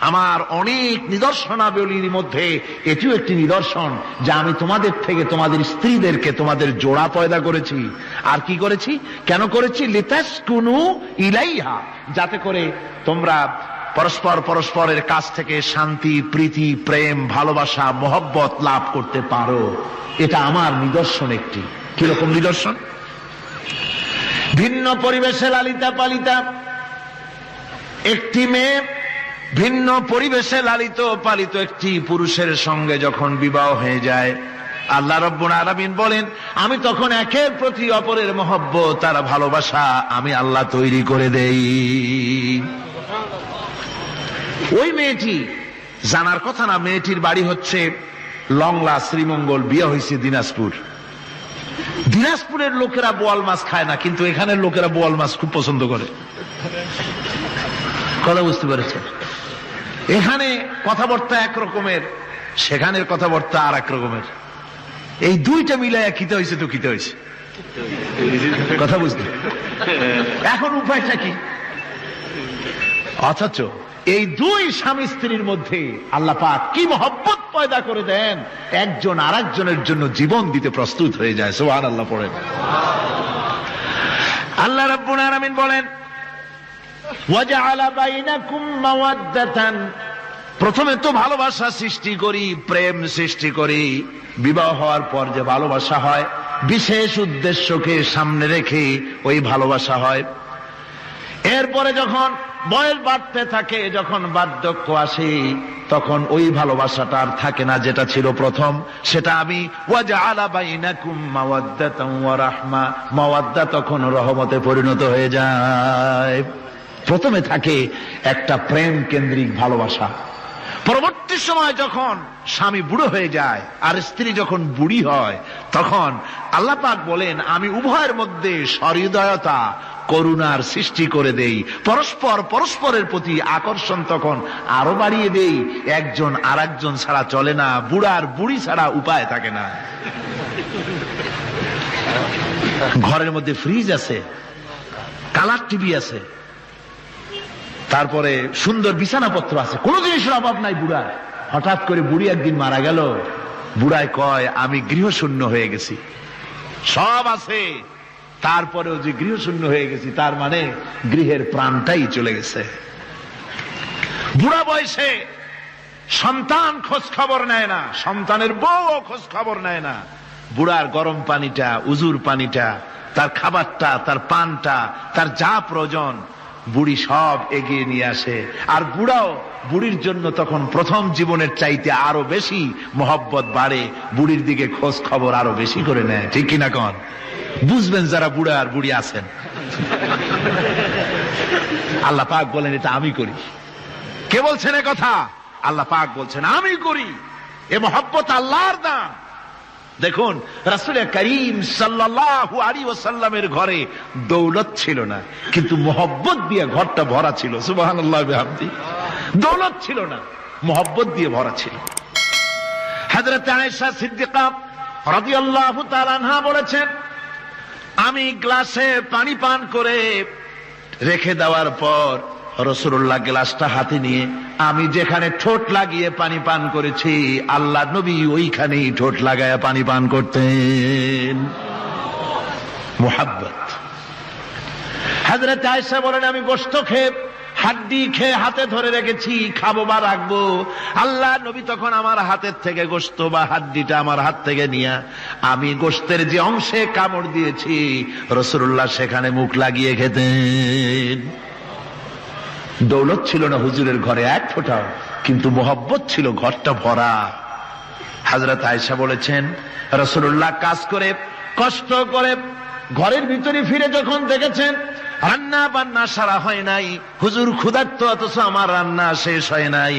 আমার অনেক নিদর্শনাবলীর মধ্যে এটিও একটি নিদর্শন যে আমি তোমাদের থেকে তোমাদের স্ত্রীদেরকে তোমাদের জোড়া পয়দা করেছি। আর কি করেছি, কেন করেছি? লিতাসকুনু ইলাইহা, যাতে করে তোমরা পরস্পর পরস্পরের কাছ থেকে শান্তি, প্রীতি, প্রেম, ভালোবাসা, মহব্বত লাভ করতে পারো। এটা আমার নিদর্শন একটি। কিরকম নিদর্শন? ভিন্ন পরিবেশে লালিতা পালিতা একটি মেয়ে ভিন্ন পরিবেশে লালিত পালিত একটি পুরুষের সঙ্গে যখন বিবাহ হয়ে যায়, আল্লাহ রাব্বুল আলামিন বলেন আমি তখন একের প্রতি অপরের মহব্বত আর ভালোবাসা আমি আল্লাহ তৈরি করে দেই। ওই মেয়েটি জানার কথা না, মেয়েটির বাড়ি হচ্ছে লংলা, শ্রীমঙ্গল, বিয়ে হয়েছে দিনাজপুর। দিনাজপুরের লোকেরা বোয়াল মাছ খায় না, কিন্তু এখানের লোকেরা বোয়াল মাছ খুব পছন্দ করে। কথা বুঝতে পেরেছে? এখানে কথাবার্তা এক রকমের, সেখানের কথাবার্তা আর এক রকমের। এই দুইটা মিলাইয়া খিতে হয়েছে তো খিতে হয়েছে। কথা বুঝতে এখন উপায়টা কি? অথচ এই দুই স্বামী স্ত্রীর মধ্যে আল্লাহ পাক কি মহব্বত পয়দা করে দেন, একজন আর একজনের জন্য জীবন দিতে প্রস্তুত হয়ে যায়। সুবহানাল্লাহ পড়েন। আল্লাহ রাব্বুল আলামিন বলেন ওয়াজআলা বাইনাকুম মাওয়াদ্দাতান, প্রথমে তো ভালোবাসা সৃষ্টি করি, প্রেম সৃষ্টি করি। বিবাহ হওয়ার পর যে ভালোবাসা হয়, বিশেষ উদ্দেশ্যকে সামনে রেখে ওই ভালোবাসা হয়। এরপরে যখন বয়স বাড়তে থাকে, যখন বার্ধক্য আসে, তখন ওই ভালোবাসাটা আর থাকে না যেটা ছিল প্রথম। সেটা আমি ওয়াজআলা বাইনাকুম মাওয়াদ্দাতান ওয়া রাহমা, মাওয়াদ্দা তখন রহমতে পরিণত হয়ে যায়। প্রথমে থাকে একটা প্রেম কেন্দ্রিক ভালোবাসা। পরবর্তী সময় যখন স্বামী বুড়ো হয়ে যায় আর স্ত্রী যখন বুড়ি হয়, তখন আল্লাহ পাক বলেন আমি উভয়ের মধ্যে সহৃদয়তা, করুণার সৃষ্টি করে দেই। পরস্পর পরস্পরের প্রতি আকর্ষণ তখন আরো বাড়িয়ে দেই। একজন আর একজন ছাড়া চলে না, বুড়ার বুড়ি ছাড়া উপায় থাকে না। ঘরের মধ্যে ফ্রিজ আছে, কালার টিভি আছে, তারপরে সুন্দর বিছানাপত্র আছে, কোন জিনিসের অভাব নাই বুড়ার। হঠাৎ করে বুড়ি একদিন মারা গেল, বুড়ায় কয় আমি গৃহশূন্য হয়ে গেছি। সব আছে, তারপরেও যে গৃহশূন্য হয়ে গেছি, তার মানে গৃহের প্রাণটাই চলে গেছে। বুড়া বয়সে সন্তান খোঁজ খবর নেয় না, সন্তানের বউ খোঁজ খবর নেয় না। বুড়ার গরম পানিটা, উজুর পানিটা, তার খাবারটা, তার পানটা, তার যা প্রয়োজন বুড়ি সব এগিয়ে নিয়ে আসে। আর বুড়াও বুড়ির জন্য তখন প্রথম জীবনের চাইতে আরো বেশি মহব্বত বাড়ে, বুড়ির দিকে খোঁজ খবর আরো বেশি করে নেয়। ঠিক কিনা কন? বুঝবেন যারা বুড়া আর বুড়ি আছেন। আল্লাহ পাক বলেন এটা আমি করি। কে বলছেন এ কথা? আল্লাহ পাক বলছেন আমি করি। এ মহব্বত আল্লাহর দান। দেখুন রাসূল করিম সাল্লাল্লাহু আলাইহি ওয়াসাল্লামের ঘরে দৌলত ছিল না, কিন্তু মহব্বত দিয়ে ঘরটা ভরা ছিল। সুবহানাল্লাহ বিহামদি। দৌলত ছিল না, মহব্বত দিয়ে ভরা ছিল। হযরত আয়েশা সিদ্দিকা রাদিয়াল্লাহু তাআলা আনহা বলেছেন আমি গ্লাসে পানি পান করে রেখে দেওয়ার পর রাসূলুল্লাহ গ্লাসটা হাতে নিয়ে আমি যেখানে ঠোঁট লাগিয়ে পানি পান করেছি, আল্লাহ নবী ওইখানেই ঠোঁট লাগায়া পানি পান করতেন। মুহাব্বত। হযরত আয়েশা বলেন আমি গোশত খেয়ে, হাড্ডি খেয়ে হাতে ধরে রেখেছি, খাবো বা রাখবো। আল্লাহ নবী তখন আমার হাতের থেকে গোশত বা হাড্ডিটা আমার হাত থেকে নিয়ে আমি গোশতের যে অংশে কামড় দিয়েছি, রাসূলুল্লাহ সেখানে মুখ লাগিয়ে খেতেন। দৌলত ছিল না হুজুরের ঘরে এক ফোঁটাও, কিন্তু মহব্বত ছিল ঘরটা ভরা। হযরত আয়েশা বলেছেন রাসূলুল্লাহ কাজ করে কষ্ট করে ঘরের ভিতরে ফিরে যখন দেখেছেন রান্না বান্না সারা হয় নাই, হুজুর ক্ষুধার্ত অথচ আমার রান্না শেষ হয় নাই,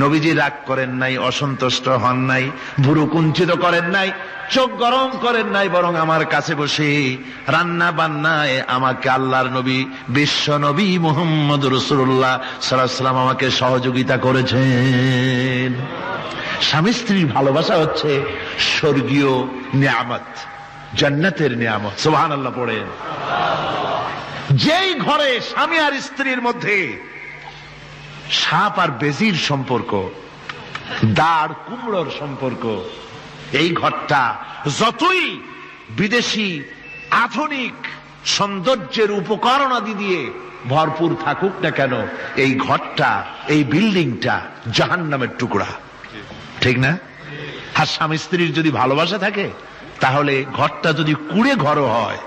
নবীজি রাগ করেন নাই, অসন্তুষ্ট হন নাই, ভুরু কুঞ্চিত করেন নাই, চোখ গরম করেন নাই, বরং আমার কাছে বসে রান্না বান্নায় আমাকে আল্লাহর নবী, বিশ্ব নবী মুহাম্মদ রাসূলুল্লাহ সাল্লাল্লাহু আলাইহি ওয়াসাল্লাম আমাকে সহযোগিতা করেছেন। স্বামী স্ত্রীর ভালোবাসা হচ্ছে স্বর্গীয় নিয়ামত, জান্নাতের নিয়ামত। সুবহানাল্লাহ পড়েন। যেই ঘরে স্বামী আর স্ত্রীর মধ্যে সাপ আর বেজির সম্পর্ক, দাঁড় কুমড়োর সম্পর্ক। এই ঘরটা যতই বিদেশি আধুনিক সৌন্দর্যের উপকরণাদি দিয়ে ভরপুর থাকুক না কেন, এই ঘরটা, এই বিল্ডিংটা জাহান্নামের টুকরা, ঠিক না? আর স্বামী স্ত্রীর যদি ভালোবাসা থাকে, তাহলে ঘরটা যদি কুড়ে ঘর হয়,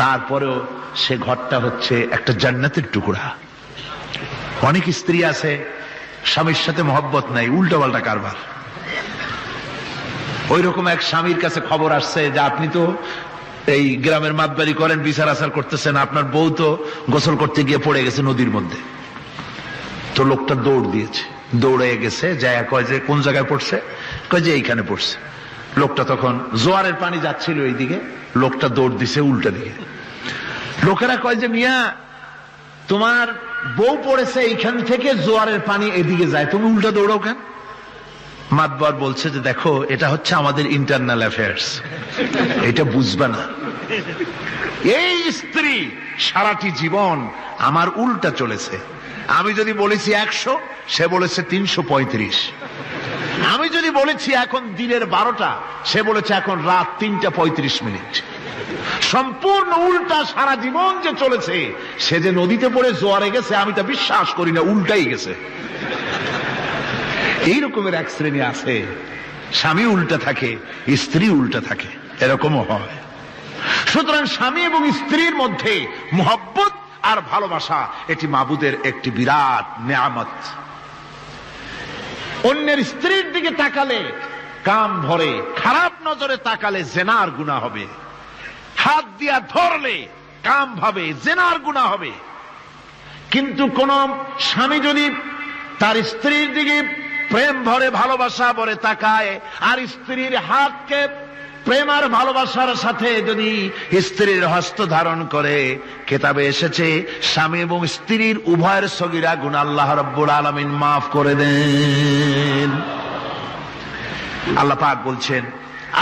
তারপরেও সে ঘরটা হচ্ছে একটা জান্নাতের টুকরা। অনেক স্ত্রী আছে স্বামীর সাথে মহব্বত নাই, উল্টোপাল্টা কারবার। ওই রকম এক স্বামীর কাছে খবর আসছে যে আপনি তো এই গ্রামের মাতবাড়ি করেন, বিচার আচার করতেছেন, আপনার বউ তো গোসল করতে গিয়ে পড়ে গেছে নদীর মধ্যে। তো লোকটা দৌড় দিয়েছে, দৌড়ে গেছে, যায় কয় যে কোন জায়গায় পড়ছে, কয় যে এইখানে পড়ছে। লোকটা তখন জোয়ারের পানি যাচ্ছিল এইদিকে, লোকটা দৌড় দিছে উল্টা দিকে। লোকেরা কয় যে মিয়া তোমার বউ পড়েছে এইখান থেকে, জোয়ারের পানি এদিকে যায়, তুমি উল্টা দৌড়াও কেন? মাতবার বলছে যে দেখো, এটা হচ্ছে আমাদের ইন্টারনাল অ্যাফেয়ার্স, এটা বুঝবা না। এই স্ত্রী সারাটি জীবন আমার উল্টা চলেছে। আমি যদি বলেছি 100, সে বলেছে 335। আমি যদি বলেছি এখন দিনের 12টা, সে বলেছে এখন রাত 3:35। সম্পূর্ণ উল্টা সারা জীবন যে চলেছে। সে যে নদীতে পড়ে জোয়ারে গেছে, আমি তা বিশ্বাস করি না, উল্টাই গেছে। এই রকমের এক শ্রেণী আছে, স্বামী উল্টা থাকে, স্ত্রী উল্টা থাকে, এরকমও হয়। সুতরাং স্বামী এবং স্ত্রীর মধ্যে মহব্বত আর ভালোবাসা, এটি মাবুদের একটি বিরাট নেয়ামত। অন্যের স্ত্রীর দিকে তাকালে কাম ভরে, খারাপ নজরে তাকালে জেনার গুনাহ হবে। হাত দিয়া ধরলে কাম ভাবে জেনার গুনাহ হবে। কিন্তু কোন স্বামী যদি তার স্ত্রীর দিকে প্রেম ভরে, ভালোবাসা ভরে তাকায়, আর স্ত্রীর হাতকে প্রেম আর ভালোবাসার সাথে যদি স্ত্রীর হস্ত ধারণ করে, কেতাবে এসেছে স্বামী এবং স্ত্রীর উভয়ের সগীরা গুনাহ আল্লাহ রাব্বুল আলামিন মাফ করে দেন। আল্লাহ পাক বলছেন,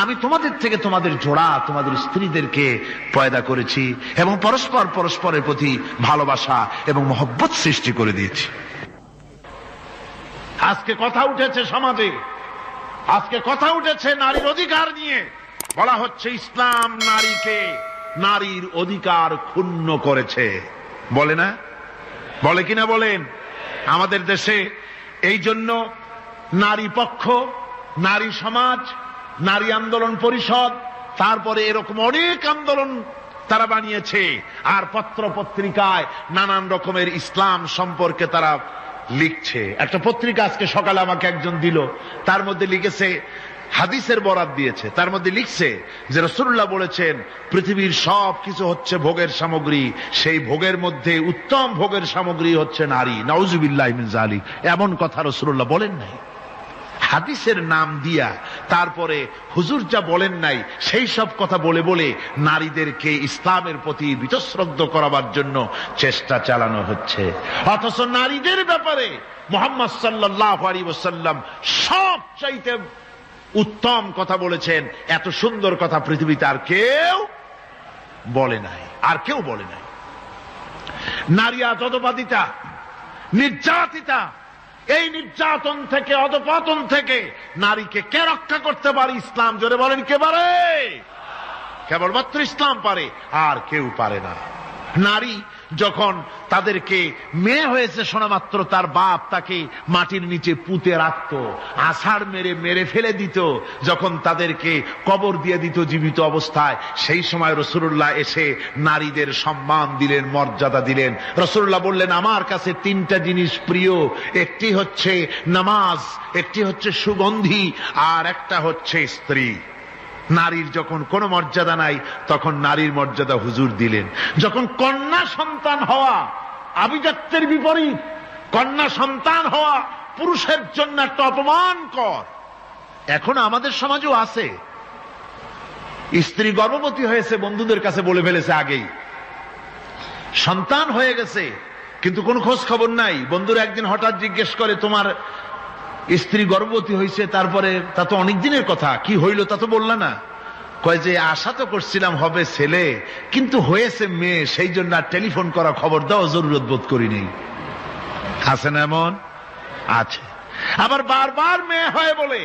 আমি তোমাদের থেকে তোমাদের জোড়া, তোমাদের স্ত্রীদেরকে পয়দা করেছি এবং পরস্পর পরস্পরের প্রতি ভালোবাসা এবং মহব্বত সৃষ্টি করে দিয়েছি। আজকে কথা উঠেছে সমাজে, আজকে কথা উঠেছে নারীর অধিকার নিয়ে। বলা হচ্ছে ইসলাম নারীকে, নারীর অধিকার ক্ষুণ্ণ করেছে, বলে না? বলে কিনা বলেন? আমাদের দেশে এই জন্য নারী পক্ষ, নারী সমাজ, নারী আন্দোলন পরিষদ, তারপরে এরকম অনেক আন্দোলন তারা বানিয়েছে। আর পত্র পত্রিকায় নানান রকমের ইসলাম সম্পর্কে তারা লিখছে। একটা পত্রিকা আজকে সকালে আমাকে একজন দিল, তার মধ্যে লিখেছে, হাদিসের বরাত দিয়েছে, তার মধ্যে লিখছে যে রাসূলুল্লাহ বলেছেন পৃথিবীর সব কিছু হচ্ছে ভোগের সামগ্রী, সেই ভোগের মধ্যে উত্তম ভোগের সামগ্রী হচ্ছে নারী। নাউযুবিল্লাহি মিন যালিক, এমন কথা রাসূলুল্লাহ বলেন নাই। হাদিসের নাম দিয়া তারপরে হুজুর যা বলেন নাই সেই সব কথা বলে বলে নারীদেরকে ইসলামের প্রতি বীতশ্রদ্ধ করাবার জন্য চেষ্টা চালানো হচ্ছে। অথচ নারীদের ব্যাপারে মুহাম্মদ সাল্লাল্লাহু আলাইহি ওয়াসাল্লাম সবচাইতে উত্তম কথা বলেছেন। এত সুন্দর কথা পৃথিবীতে আর কেউ বলে নাই, আর কেউ বলে নাই। নারী আজ অধঃপাতিতা, নির্যাতিতা। এই নির্যাতন থেকে, অধঃপতন থেকে নারীকে কে রক্ষা করতে পারে? ইসলাম। জোরে বলেন, কে পারে? কেবলমাত্র ইসলাম পারে, আর কেউ পারে না। নারী যখন তাদেরকে মেয়ে হয়েছে শোনা মাত্র তার বাপ তাকে মাটির নিচে পুঁতে রাখত, আছাড় মেরে মেরে ফেলে দিত, যখন তাদেরকে কবর দিয়ে দিত জীবিত অবস্থায়, সেই সময় রাসূলুল্লাহ এসে নারীদের সম্মান দিলেন, মর্যাদা দিলেন। রাসূলুল্লাহ বললেন, আমার কাছে 3টা জিনিস প্রিয়, একটি হচ্ছে নামাজ, একটি হচ্ছে সুগন্ধি, আর একটা হচ্ছে স্ত্রী। নারীর যখন কোনো মর্যাদা নাই, তখন নারীর মর্যাদা হুজুর দিলেন। যখন কন্যা সন্তান হওয়া আভিজাত্যের বিপরীত, কন্যা সন্তান হওয়া পুরুষের জন্য একটা অপমানকর। এখন আমাদের সমাজেও আছে, স্ত্রী গর্ভবতী হয়েছে, বন্ধুদের কাছে বলে ফেলেছে আগেই, সন্তান হয়ে গেছে, কিন্তু কোনো খোঁজ খবর নাই। বন্ধুরা একদিন হঠাৎ জিজ্ঞেস করে, তোমার স্ত্রী গর্ভবতী হয়েছে? তারপরে তা তো অনেক দিনের কথা, কি হইল তা তো বললা না। কয় যে আশা তো করছিলাম হবে ছেলে, কিন্তু হয়েছে মেয়ে, সেই জন্য আর টেলিফোন করা, খবর দেওয়া জরুরত বোধ করিনি। আছে না এমন? আছে। আবার বারবার মেয়ে হয় বলে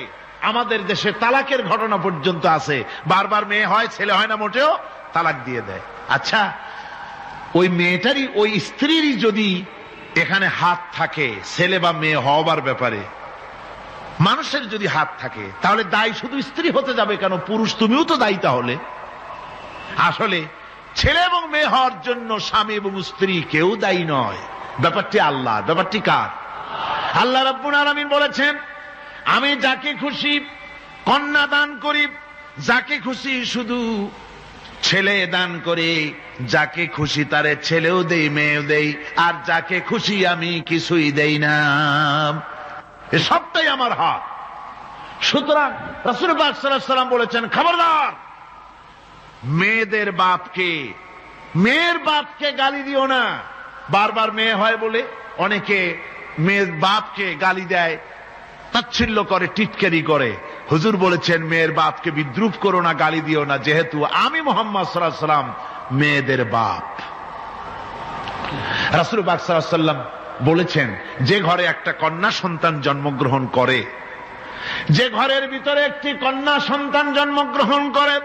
আমাদের দেশে তালাকের ঘটনা পর্যন্ত আছে। বারবার মেয়ে হয়, ছেলে হয় না মোটেও, তালাক দিয়ে দেয়। আচ্ছা, ওই মেয়েটারই, ওই স্ত্রীরই যদি এখানে হাত থাকে ছেলে বা মেয়ে হওয়ার ব্যাপারে, মানুষের যদি হাত থাকে, তাহলে দায়ী শুধু স্ত্রী হতে যাবে কেন? পুরুষ তুমিও তো দায়ী তাহলে। আসলে ছেলে এবং মেয়ে হওয়ার জন্য স্বামী এবং স্ত্রী কেউ দায়ী নয়। ব্যাপারটি আল্লাহ। ব্যাপারটি কার? আল্লাহ রাব্বুল আলামিন বলেছেন, আমি যাকে খুশি কন্যা দান করি, যাকে খুশি শুধু ছেলে দান করে, যাকে খুশি তারে ছেলেও দেই মেয়েও দেই, আর যাকে খুশি আমি কিছুই দেই না। এ সবটাই আমার হাত। সুতরাং রাসূল পাক সাল্লাল্লাহু আলাইহি ওয়াসাল্লাম বলেছেন, খবরদার মেয়েদের বাপকে, মেয়ের বাপকে গালি দিও না। বারবার মেয়ে হয় বলে অনেকে মেয়ের বাপকে গালি দেয়, তাচ্ছিল্য করে, টিটকারি করে। হুজুর বলেছেন, মেয়ের বাপকে বিদ্রুপ করো না, গালি দিও না, যেহেতু আমি মুহাম্মদ সাল্লাল্লাহু আলাইহি ওয়াসাল্লাম মেয়েদের বাপ। রাসূল পাক সাল্লাল্লাহু আলাইহি ওয়াসাল্লাম বলেছেন, যে ঘরে একটা কন্যা সন্তান জন্মগ্রহণ করে, যে ঘরের ভিতরে একটি কন্যা সন্তান জন্মগ্রহণ করে,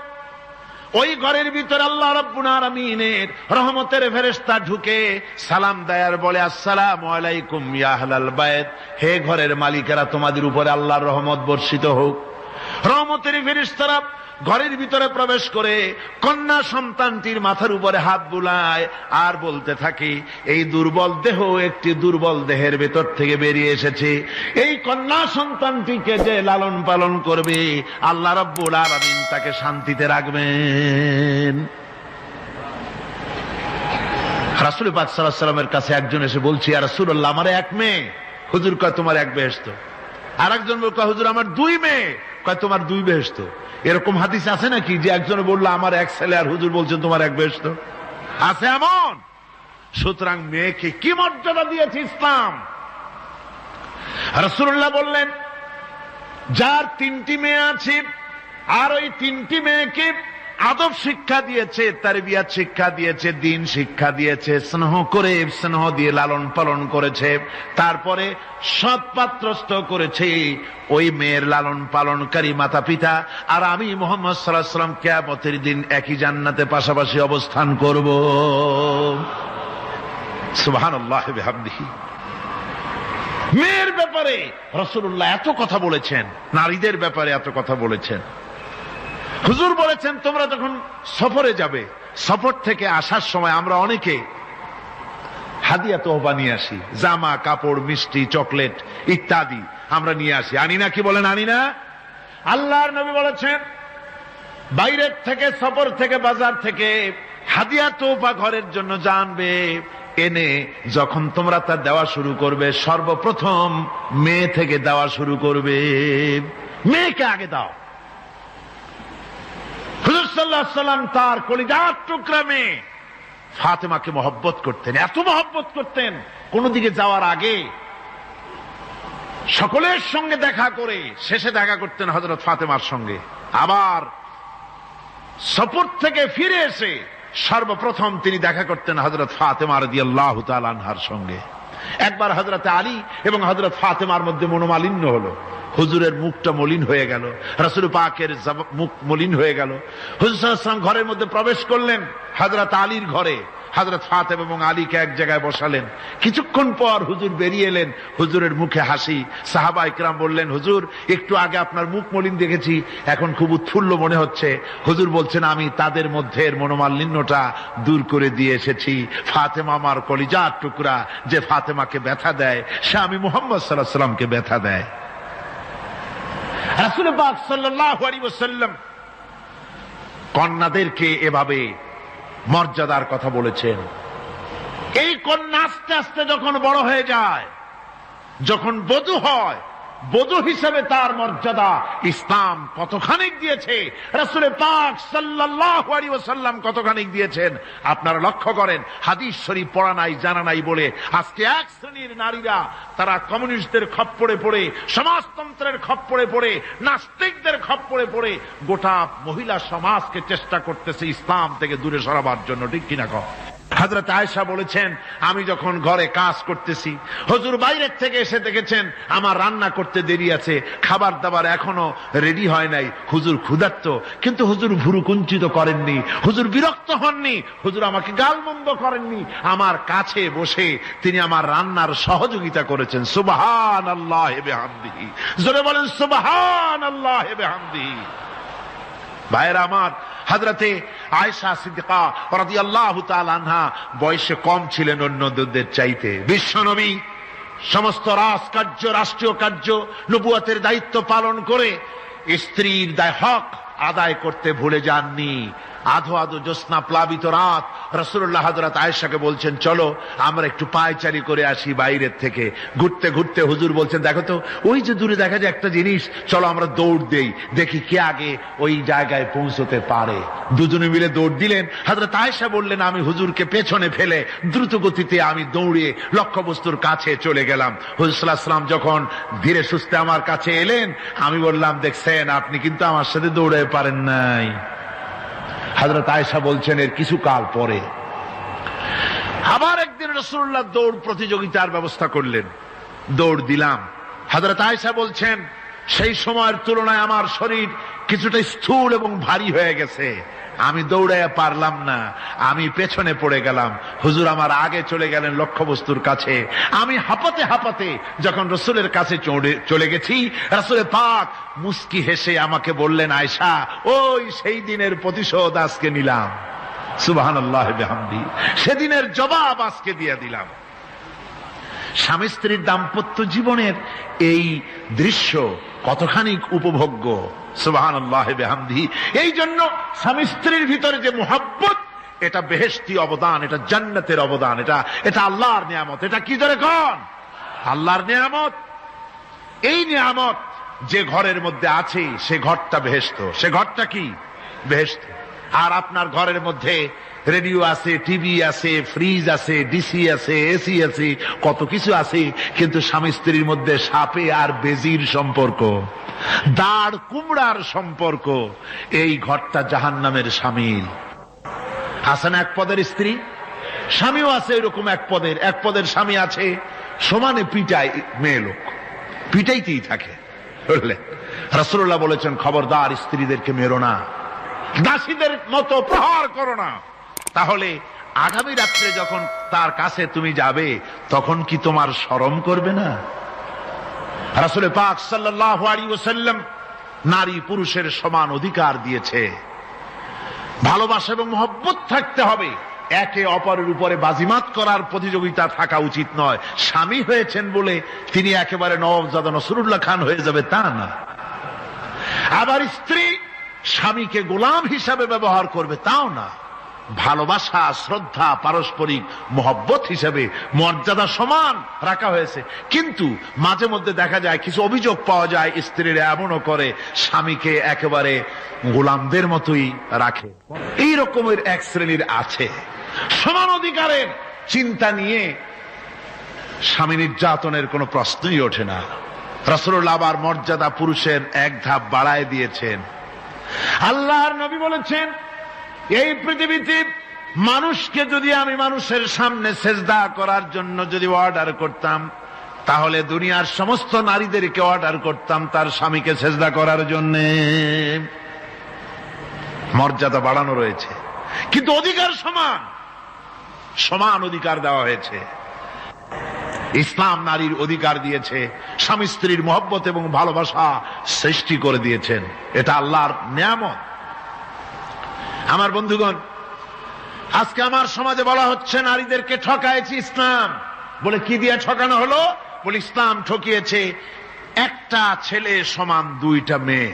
ওই ঘরের ভিতরে আল্লাহ রাব্বুল আলামিনের রহমতের ফেরেশতা ঢুকে সালাম দেয় আর বলে, আসসালামু আলাইকুম ইয়া আহলাল বাইত, হে ঘরের মালিকেরা, তোমাদের উপরে আল্লাহর রহমত বর্ষিত হোক। রহমতের ফেরেশতারা ঘরের ভিতরে প্রবেশ করে কন্যা সন্তানটির মাথার উপরে হাত বুলায় আর বলতে থাকে, এই দুর্বল দেহ একটি দুর্বল দেহের ভেতর থেকে বেরিয়ে এসেছে। এই কন্যা সন্তানটিকে যে লালন পালন করবে, আল্লাহ রাব্বুল আলামিন তাকে শান্তিতে রাখবেন। রাসূল পাক সাল্লাল্লাহু আলাইহি ওয়াসাল্লামের কাছে একজন এসে বলছে, ইয়া রাসূলুল্লাহ, আমার এক মেয়ে। হুজুর কয়, তোমার এক বেহেশত। আর একজন কয়, হুজুর আমার দুই মেয়ে। কয়, তোমার দুই বেহেশত। এরকম হাদিস আছে নাকি যে একজনে বললো আমার এক ছেলে, আর হুজুর বলছেন তোমার এক বেহেশত? আছে এমন? সুতরাং মেয়েকে কি মর্যাদা দিয়েছে ইসলাম। রাসূলুল্লাহ বললেন, যার তিনটি মেয়ে আছে আর ওই তিনটি মেয়েকে আদব শিক্ষা দিয়েছে, তারবিয়াত শিক্ষা দিয়েছে, দ্বীন শিক্ষা দিয়েছে, স্নেহ করে, স্নেহ দিয়ে লালন পালন করেছে, তারপরে সৎপাত্রস্থ করেছে, ওই মেয়ের লালন পালনকারী মাতা পিতা আর আমি মুহাম্মদ সাল্লাল্লাহু আলাইহি ওয়াসাল্লাম কিয়ামতের দিন একই জান্নাতে পাশাপাশি অবস্থান করব। সুবহানাল্লাহ ওয়া বিহামদিহি। মেয়ের ব্যাপারে রাসূলুল্লাহ এত কথা বলেছেন, নারীদের ব্যাপারে এত কথা বলেছেন। হুজুর বলেছেন, তোমরা যখন সফরে যাবে, সফর থেকে আসার সময় আমরা অনেকে হাদিয়া তোহফা নিয়ে আসি, জামা কাপড়, মিষ্টি, চকলেট ইত্যাদি আমরা নিয়ে আসি, আনি না? কি বলেন, আনি না? আল্লাহর নবী বলেছেন, বাইরের থেকে, সফর থেকে, বাজার থেকে হাদিয়া তোহফা ঘরের জন্য জানবে, এনে যখন তোমরা তা দেওয়া শুরু করবে, সর্বপ্রথম মেয়ে থেকে দেওয়া শুরু করবে। মেয়েকে আগে দাও। হুজুর সাল্লাল্লাহু আলাইহি ওয়াসাল্লাম তার কলিজার টুকরা মেয়ে ফাতেমাকে মহব্বত করতেন, এত মহব্বত করতেন, কোন দিকে যাওয়ার আগে সকলের সঙ্গে দেখা করে শেষে দেখা করতেন হযরত ফাতেমার সঙ্গে। আবার সফর থেকে ফিরে এসে সর্বপ্রথম তিনি দেখা করতেন হযরত ফাতেমা রাদিয়াল্লাহু তাআলা আনহার সঙ্গে। একবার হযরত আলী এবং হযরত ফাতেমার মধ্যে মনোমালিন্য হলো, হুজুরের মুখটা মলিন হয়ে গেল, রাসূল পাকের মুখ মলিন হয়ে গেল। হুজুর সাল্লাল্লাহু আলাইহি ওয়াসাল্লাম ঘরের মধ্যে প্রবেশ করলেন, হযরত আলীর ঘরে হযরত ফাতেমা এবং আলীকে এক জায়গায় বসালেন। কিছুক্ষণ পর হুজুর বেরিয়ে এলেন, হুজুরের মুখে হাসি। সাহাবায়ে কেরাম বললেন, হুজুর একটু আগে আপনার মুখ মলিন দেখেছি, এখন খুব উৎফুল্ল মনে হচ্ছে। হুজুর বলছেন, আমি তাদের মধ্যে মনোমালিন্যটা দূর করে দিয়ে এসেছি। ফাতেমা আমার কলিজার টুকরা, যে ফাতেমাকে ব্যথা দেয় সে আমি মুহাম্মদ সাল্লাল্লাহু আলাইহি ওয়াসাল্লামকে ব্যথা দেয়। রাসূল পাক সাল্লাল্লাহু আলাইহি ওয়াসাল্লাম কন্যাদেরকে এভাবে মর্যাদার কথা বলেছেন। এই কন্যা আস্তে আস্তে যখন বড় হয়ে যায়, যখন বধূ হয়, বধূ হিসেবে তার মর্যাদা ইসলাম কতখানি দিয়েছে, রাসূল পাক সাল্লাল্লাহু আলাইহি ওয়াসাল্লাম কতখানি দিয়েছেন আপনারা লক্ষ্য করেন। হাদিস শরীফ পড়া নাই, জানা নাই বলে আজকে এক শ্রেণীর নারীরা তারা কমিউনিস্টদের খপ্পরে পড়ে, সমাজতন্ত্রের খপ্পরে পড়ে, নাস্তিকদের খপ্পরে পড়ে গোটা মহিলা সমাজকে চেষ্টা করতেছে ইসলাম থেকে দূরে সরাবার জন্য। ঠিক কিনা কও? হযরত আয়েশা বলেছেন, আমি যখন ঘরে কাজ করতেছি, হুজুর বাইরের থেকে এসে দেখেছেন আমার রান্না করতে দেরি আছে, খাবার দাবার এখনো রেডি হয় নাই, হুজুর ক্ষুধার্ত, কিন্তু হুজুর ভুরু কুঞ্চিত করেননি, হুজুর বিরক্ত হননি, হুজুর আমাকে গালমন্দ করেননি, আমার কাছে বসে তিনি আমার রান্নার সহযোগিতা করেছেন। সুবহানাল্লাহি ওয়া বিহামদিহি, জোরে বলেন সুবহানাল্লাহি ওয়া বিহামদিহি। ভাইরা আমার, হযরতে আয়েশা সিদ্দিকা রাদিয়াল্লাহু তাআলা আনহা বয়সে কম ছিলেন অন্যদের চাইতে। বিশ্বনবী সমস্ত রাজকার্য, রাষ্ট্রীয় কার্য, নবুয়তের দায়িত্ব পালন করে স্ত্রীর হক আদায় করতে ভুলে যাননি। আধো আধো জ্যোৎস্না প্লাবিত রাত রাসূলুল্লাহ হযরত আয়েশাকে বলছেন, চলো আমরা একটু পায়চারি করে আসি বাইরের থেকে। ঘুরতে ঘুরতে হুজুর বলছেন, দেখো তো ওই যে দূরে দেখা যায় একটা জিনিস, চলো আমরা দৌড় দেই, দেখি কে আগে ওই জায়গায় পৌঁছতে পারে। দুজনে মিলে দৌড় দিলেন। হযরত আয়েশা বললেন, আমি হুজুরকে পেছনে ফেলে দ্রুত গতিতে আমি দৌড়ে লক্ষ্যবস্তুর কাছে চলে গেলাম। হুজুর সাল্লাল্লাহু আলাইহি ওয়াসাল্লাম যখন ধীরে সুস্থে আমার কাছে এলেন, আমি বললাম, দেখছেন আপনি কিন্তু আমার সাথে দৌড়ে পারেন নাই। হযরত আয়েশা বলছেন, এর কিছু কাল পরে আবার একদিন রাসূলুল্লাহ দৌড় প্রতিযোগিতার ব্যবস্থা করলেন, দৌড় দিলাম। হযরত আয়েশা বলছেন, সেই সময়ের তুলনায় আমার শরীর কিছুটা স্থূল এবং ভারী হয়ে গেছে, আমি দৌড়াইয়া পারলাম না, আমি পেছনে পড়ে গেলাম। হুজুর আমার আগে চলে গেলেন লক্ষ্যবস্তুর কাছে। আমি হাঁপাতে হাঁপাতে যখন রাসূলের কাছে চলে গেছি, রাসূল পাক মুস্কি হেসে আমাকে বললেন, আয়েশা, ওই সেই দিনের প্রতিশোধ আজকে নিলাম। সুবহানাল্লাহি ওয়া বিহামদিহি, সেদিনের জবাব আজকে দিয়ে দিলাম। স্বামী স্ত্রীর দাম্পত্য জীবনের এই দৃশ্য কতখানি উপভোগ্য। সুবহানাল্লাহি ওয়া বিহামদিহি। এই জন্য স্বামী স্ত্রীর ভিতরে যে মুহাব্বত, এটা বেহেশতি অবদান, এটা জান্নাতের অবদান, এটা আল্লাহর নিয়ামত। এটা কি ধরে কোন আল্লাহর নিয়ামত। এই নিয়ামত যে ঘরের মধ্যে আছে, সে ঘরটা বেহেশত। সে ঘরটা কি? বেহেশত। আর আপনার ঘরের মধ্যে রেডিও আছে, টিভি আছে, ফ্রিজ আছে, ডিসি আছে, এসি আছে, কত কিছু আছে, কিন্তু স্বামী স্ত্রীর মধ্যে সাপে আর বেজির সম্পর্ক, দাঁড় কুমড়ার সম্পর্ক, এই ঘরটা জাহান্নামের শামিল। আছেন এক পদের স্ত্রী, স্বামীও আছে এরকম এক পদের স্বামী আছে, সমানে পিটায় মেয়ে লোক, পিটাইতেই থাকে। বুঝলেন, রাসূলুল্লাহ বলেছেন, খবরদার স্ত্রীদেরকে মেরো না, দাসীদের মতো প্রহার করো না, তাহলে আগামী রাত্রে যখন তার কাছে তুমি যাবে, তখন কি তোমার শরম করবে না? রাসূল পাক সাল্লাল্লাহু আলাইহি ওয়াসাল্লাম নারী পুরুষের সমান অধিকার দিয়েছে। ভালোবাসা এবং মহব্বত থাকতে হবে, একে অপরের উপরে বাজিমাত করার প্রতিযোগিতা থাকা উচিত নয়। স্বামী হয়েছেন বলে তিনি একেবারে নওয়াবজাদা নসরুল্লাহ খান হয়ে যাবে, তা না। আবার স্ত্রী স্বামীকে গোলাম হিসাবে ব্যবহার করবে, তাও না। ভালোবাসা, শ্রদ্ধা, পারস্পরিক মহব্বত হিসাবে মর্যাদা সমান রাখা হয়েছে। কিন্তু মাঝে মধ্যে দেখা যায়, কিছু অভিযোগ পাওয়া যায়, স্ত্রীরা এমনও করে স্বামীকে একেবারে গোলামদের মতোই রাখে। এই রকমের এক শ্রেণীর আছে। সমান অধিকারের চিন্তা নিয়ে স্বামী নির্যাতনের কোনো প্রশ্নই ওঠে না। রাসূলুল্লাহ আবার মর্যাদা পুরুষের এক ধাপ বাড়ায় দিয়েছেন। আল্লাহর নবী বলেছেন, এই পৃথিবীতে মানুষকে যদি আমি মানুষের সামনে সেজদা করার জন্য যদি অর্ডার করতাম, তাহলে দুনিয়ার সমস্ত নারীদেরকে অর্ডার করতাম তার স্বামীকে সেজদা করার জন্য। মর্যাদা বাড়ানো রয়েছে, কিন্তু অধিকার সমান, সমান অধিকার দেওয়া হয়েছে। ইসলাম নারীর অধিকার দিয়েছে, স্বামী স্ত্রীর মহব্বত এবং ভালোবাসা সৃষ্টি করে দিয়েছেন। এটা আল্লাহর নিয়ামত। আমার বন্ধুগণ, আজকে আমার সমাজে বলা হচ্ছে নারীদেরকে ঠকাইছে ইসলাম। বলে কি দিয়ে ঠকানো হলো? বলে ইসলাম ঠকিয়েছে একটা ছেলে সমান দুইটা মেয়ে।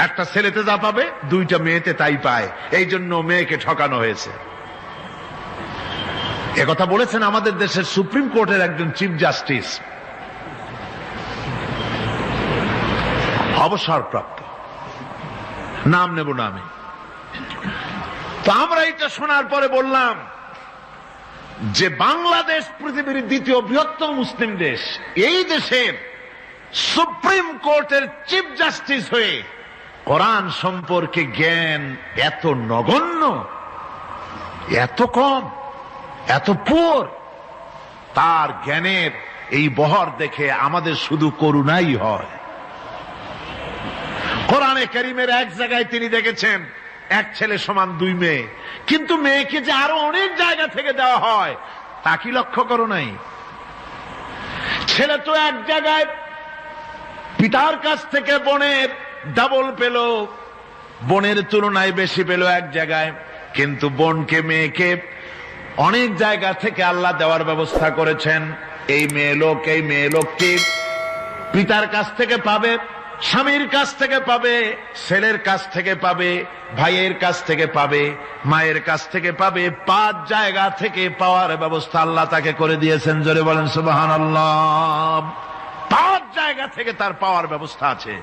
একটা ছেলেতে যা পাবে দুইটা মেয়েতে তাই পায়, এই জন্য মেয়েকে ঠকানো হয়েছে। একথা বলেছেন আমাদের দেশের সুপ্রিম কোর্টের একজন চিফ জাস্টিস, অবসরপ্রাপ্ত, নাম নেব না আমি। তো আমরা এটা শোনার পরে বললাম যে বাংলাদেশ পৃথিবীর দ্বিতীয় বৃহত্তম মুসলিম দেশ, এই দেশের সুপ্রিম কোর্টের চিফ জাস্টিস হয়ে কোরআন সম্পর্কে জ্ঞান এত নগণ্য, এত কম, এত পুর। তার জ্ঞানের এই বহর দেখে আমাদের শুধু করুণাই হয়। কোরআনে কারীমের এক জায়গায় তিনি দেখেছেন এক ছেলে সমান 2 মেয়ে, কিন্তু মেয়েকে যে আরো অনেক জায়গা থেকে দেওয়া হয় তা কি লক্ষ্য করো নাই? ছেলে তো এক জায়গায় পিতার কাছ থেকে বোনের ডাবল পেল, বোনের তুলনায় বেশি পেল এক জায়গায়, কিন্তু বোনকে মেয়েকে অনেক জায়গা থেকে আল্লাহ দেওয়ার ব্যবস্থা করেছেন। এই মেয়ে লোককে পিতার কাছ থেকে পাবে, স্বামীর কাছ থেকে পাবে, ছেলের কাছ থেকে পাবে, ভাইয়ের কাছ থেকে পাবে, মায়ের কাছ থেকে পাবে। 5 জায়গা থেকে পাওয়ার ব্যবস্থা আল্লাহ তাকে করে দিয়েছেন। জোরে বলেন সুবহানাল্লাহ। 5 জায়গা থেকে তার পাওয়ার ব্যবস্থা আছে।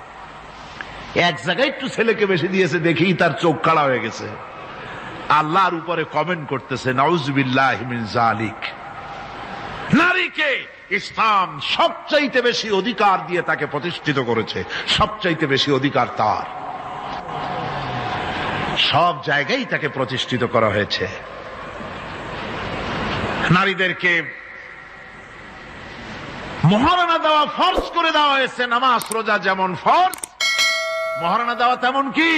এক জায়গায় একটু ছেলেকে বেশি দিয়েছে, দেখি তার চোখ কালা হয়ে গেছে। আল্লাহর উপরে কমেন্ট করতেছে, নাউযুবিল্লাহি মিন যালিক। নারীকে ইসলাম সবচাইতে বেশি অধিকার দিয়ে তাকে প্রতিষ্ঠিত করেছে, সবচাইতে বেশি অধিকার তার। সব জায়গায় তাকে প্রতিষ্ঠিত করা হয়েছে। নারীদেরকে মহারণা দেওয়া ফরজ করে দেওয়া হয়েছে। নামাজ রোজা যেমন ফরজ, মহারণা দেওয়া তেমন কি?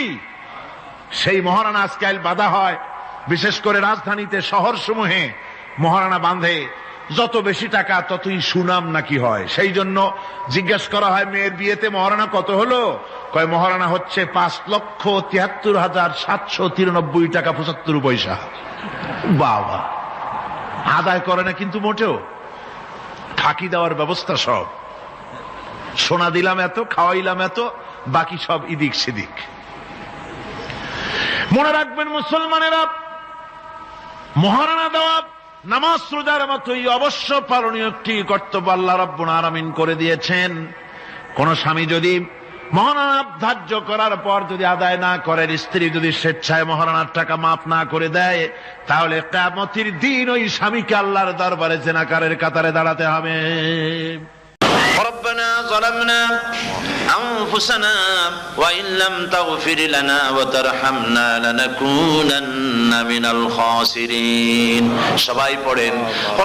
সেই মহারণা আজকাল বাঁধা হয়, বিশেষ করে রাজধানীতে, শহর সমূহে মহারণা বাঁধে। যত বেশি টাকা ততই সুনাম নাকি হয়। সেই জন্য জিজ্ঞেস করা হয়, মেয়ের বিয়েতে মহারণা কত হলো? কয় মহারণা হচ্ছে 5,73,793 টাকা 75 পয়সা। বাবা, আদায় করে না কিন্তু মোটেও। ফাঁকি দেওয়ার ব্যবস্থা সব। সোনা দিলাম এত, খাওয়াইলাম এত, বাকি সব ইদিক সেদিক। মনে রাখবেন মুসলমানেরা, মহারণা দেওয়া নামাজ রোজার মতোই অবশ্য পালনীয় একটি কর্তব্য আল্লাহ রাব্বুল আলামিন করে দিয়েছেন। কোন স্বামী যদি মহারণা ধার্য করার পর যদি আদায় না করেন, স্ত্রী যদি স্বেচ্ছায় মহারণার টাকা মাফ না করে দেয়, তাহলে কিয়ামতের দিন ওই স্বামীকে আল্লাহর দরবারে জিনাকারের কাতারে দাঁড়াতে হবে। ربنا ظلمنا أنفسنا وإن لم تغفر لنا وترحمنا لنكونن من الخاسرين সবাই পড়েন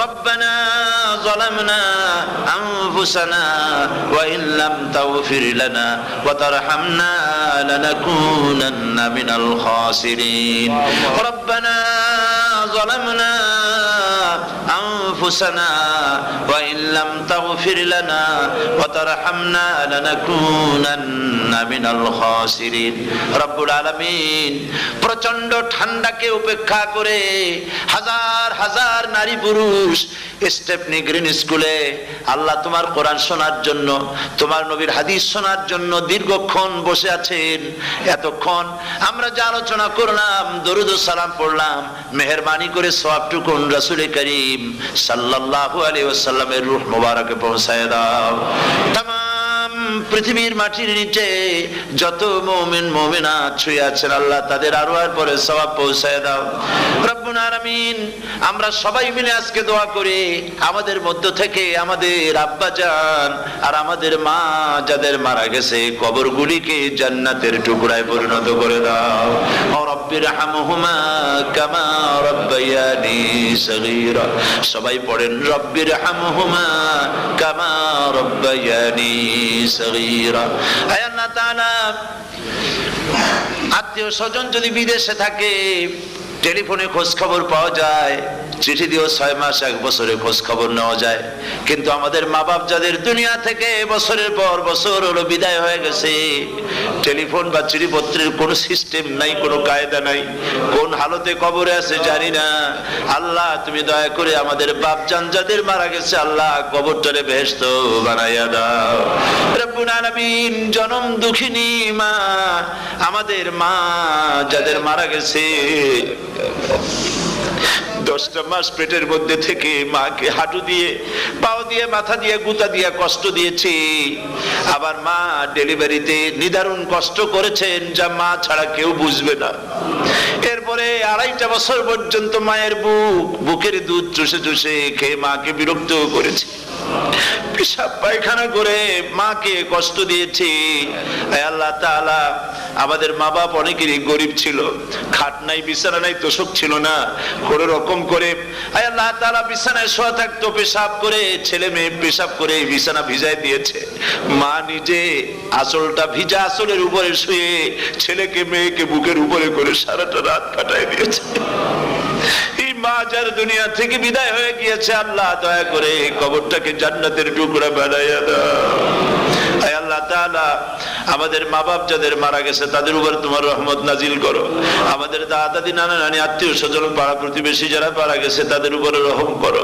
ربنا ظلمنا أنفسنا وإن لم تغفر لنا وترحمنا لنكونن من الخاسرين ربنا ظلمنا أنفسنا وإن لم تغفر لنا وترحمنا لنكونن من الخاسرين রব্বুল আলামিন প্রচন্ড ঠান্ডাকে উপেক্ষা করে হাজার হাজার নারী পুরুষ স্টেপনি গ্রিন স্কুলে আল্লাহ তোমার কোরআন শোনার জন্য, তোমার নবীর হাদিস শোনার জন্য দীর্ঘক্ষণ বসে আছেন। এতক্ষণ আমরা যে আলোচনা করলাম, দরুদ ও সালাম পড়লাম, মেহেরবানি করে সওয়াবটুকু রাসূল করিম সাল্লাল্লাহু আলাইহি ওয়াসাল্লামের রূহ মুবারকে পৌঁছায় দাও। তামাম পৃথিবীর মাটির নিচে যত মুমিন মুমিনাত শুয়ে আছেন, আল্লাহ তাদের আরওয়ার পরে সওয়াব পৌঁছায় দাও। রব্বুল আলামিন, আমরা সবাই মিলে আজকে দোয়া করি, আমাদের মধ্য থেকে আমাদের আব্বা জান আর আমাদের মা যাদের মারা গেছে, কবরগুলিকে জান্নাতের টুকরায় পরিণত করে দাও। ও রব্বির হামহুমা কামা রাব্বায়ানি সগীরা। সবাই পড়েন রব্বির হামহুমা কামা রাব্বায়ানি সগীরা। আয় আল্লাহ তাআলা, আত্মীয় স্বজন যদি বিদেশে থাকে, টেলিফোনে খোঁজ খবর পাওয়া যায়, চিঠি দিয়েও 6 মাস 1 বছরে খোঁজ খবর নেওয়া যায়, কিন্তু আমাদের মা বাপ যাদের দুনিয়া থেকে বছরের পর বছর হলো বিদায় হয়ে গেছে, টেলিফোন বা চিঠিপত্রের কোনো সিস্টেম নাই, কোনো কায়দা নাই, কোন হালতে কবরে আছে জানি না। আল্লাহ তুমি দয়া করে আমাদের বাপ জান যাদের মারা গেছে, আল্লাহ কবরটারে বেহেশত বানাইয়া দাও। রব্বুল আলামিন, জনম দুঃখিনী মা, আমাদের মা যাদের মারা গেছে, 10টা মাস পেটের মধ্যে থেকে মাকে হাঁটু দিয়ে, পাও দিয়ে, মাথা দিয়ে, গুতা দিয়ে কষ্ট দিয়েছি। আবার মা ডেলিভারিতে নিদারুণ কষ্ট করেছেন, যা মা ছাড়া কেউ বুঝবে না। এরপরে 2.5 বছর পর্যন্ত মায়ের বুকের দুধ চুষে চুষে খেয়ে মাকে বিরক্ত করেছি। পেশাব পায়খানা করে মাকে কষ্ট দিয়েছি। আয় আল্লাহ তাআলা, আমাদের মা বাপ অনেকেরই গরিব ছিল, খাট নাই, বিছানা নাই, তোষক ছিল না, কোন রকম করে আয় আল্লাহ তাআলা বিছানায় শোয়া থাকতো, পেশাব করে, ছেলে মেয়ে পেশাব করে বিছানা ভিজায় দিয়েছে। মা নিজে আঁচলটা ভিজা আঁচলের উপরে শুয়ে ছেলেকে মেয়েকে বুকের উপরে করে সারাটা রাত কাটায় দিয়েছে। এই মা যার দুনিয়া থেকে বিদায় হয়ে গিয়েছে, আল্লাহ দয়া করে কবরটাকে জান্নাতের টুকরা বানাইয়া দাও। আয় আল্লাহ তাআলা, আমাদের মা বাপ যাদের মারা গেছে তাদের উপর তোমার রহমত নাজিল করো। আমাদের দাদা দাদি নানা নানি আত্মীয় স্বজন পাড়া প্রতিবেশী যারা মারা গেছে তাদের উপরে রহম করো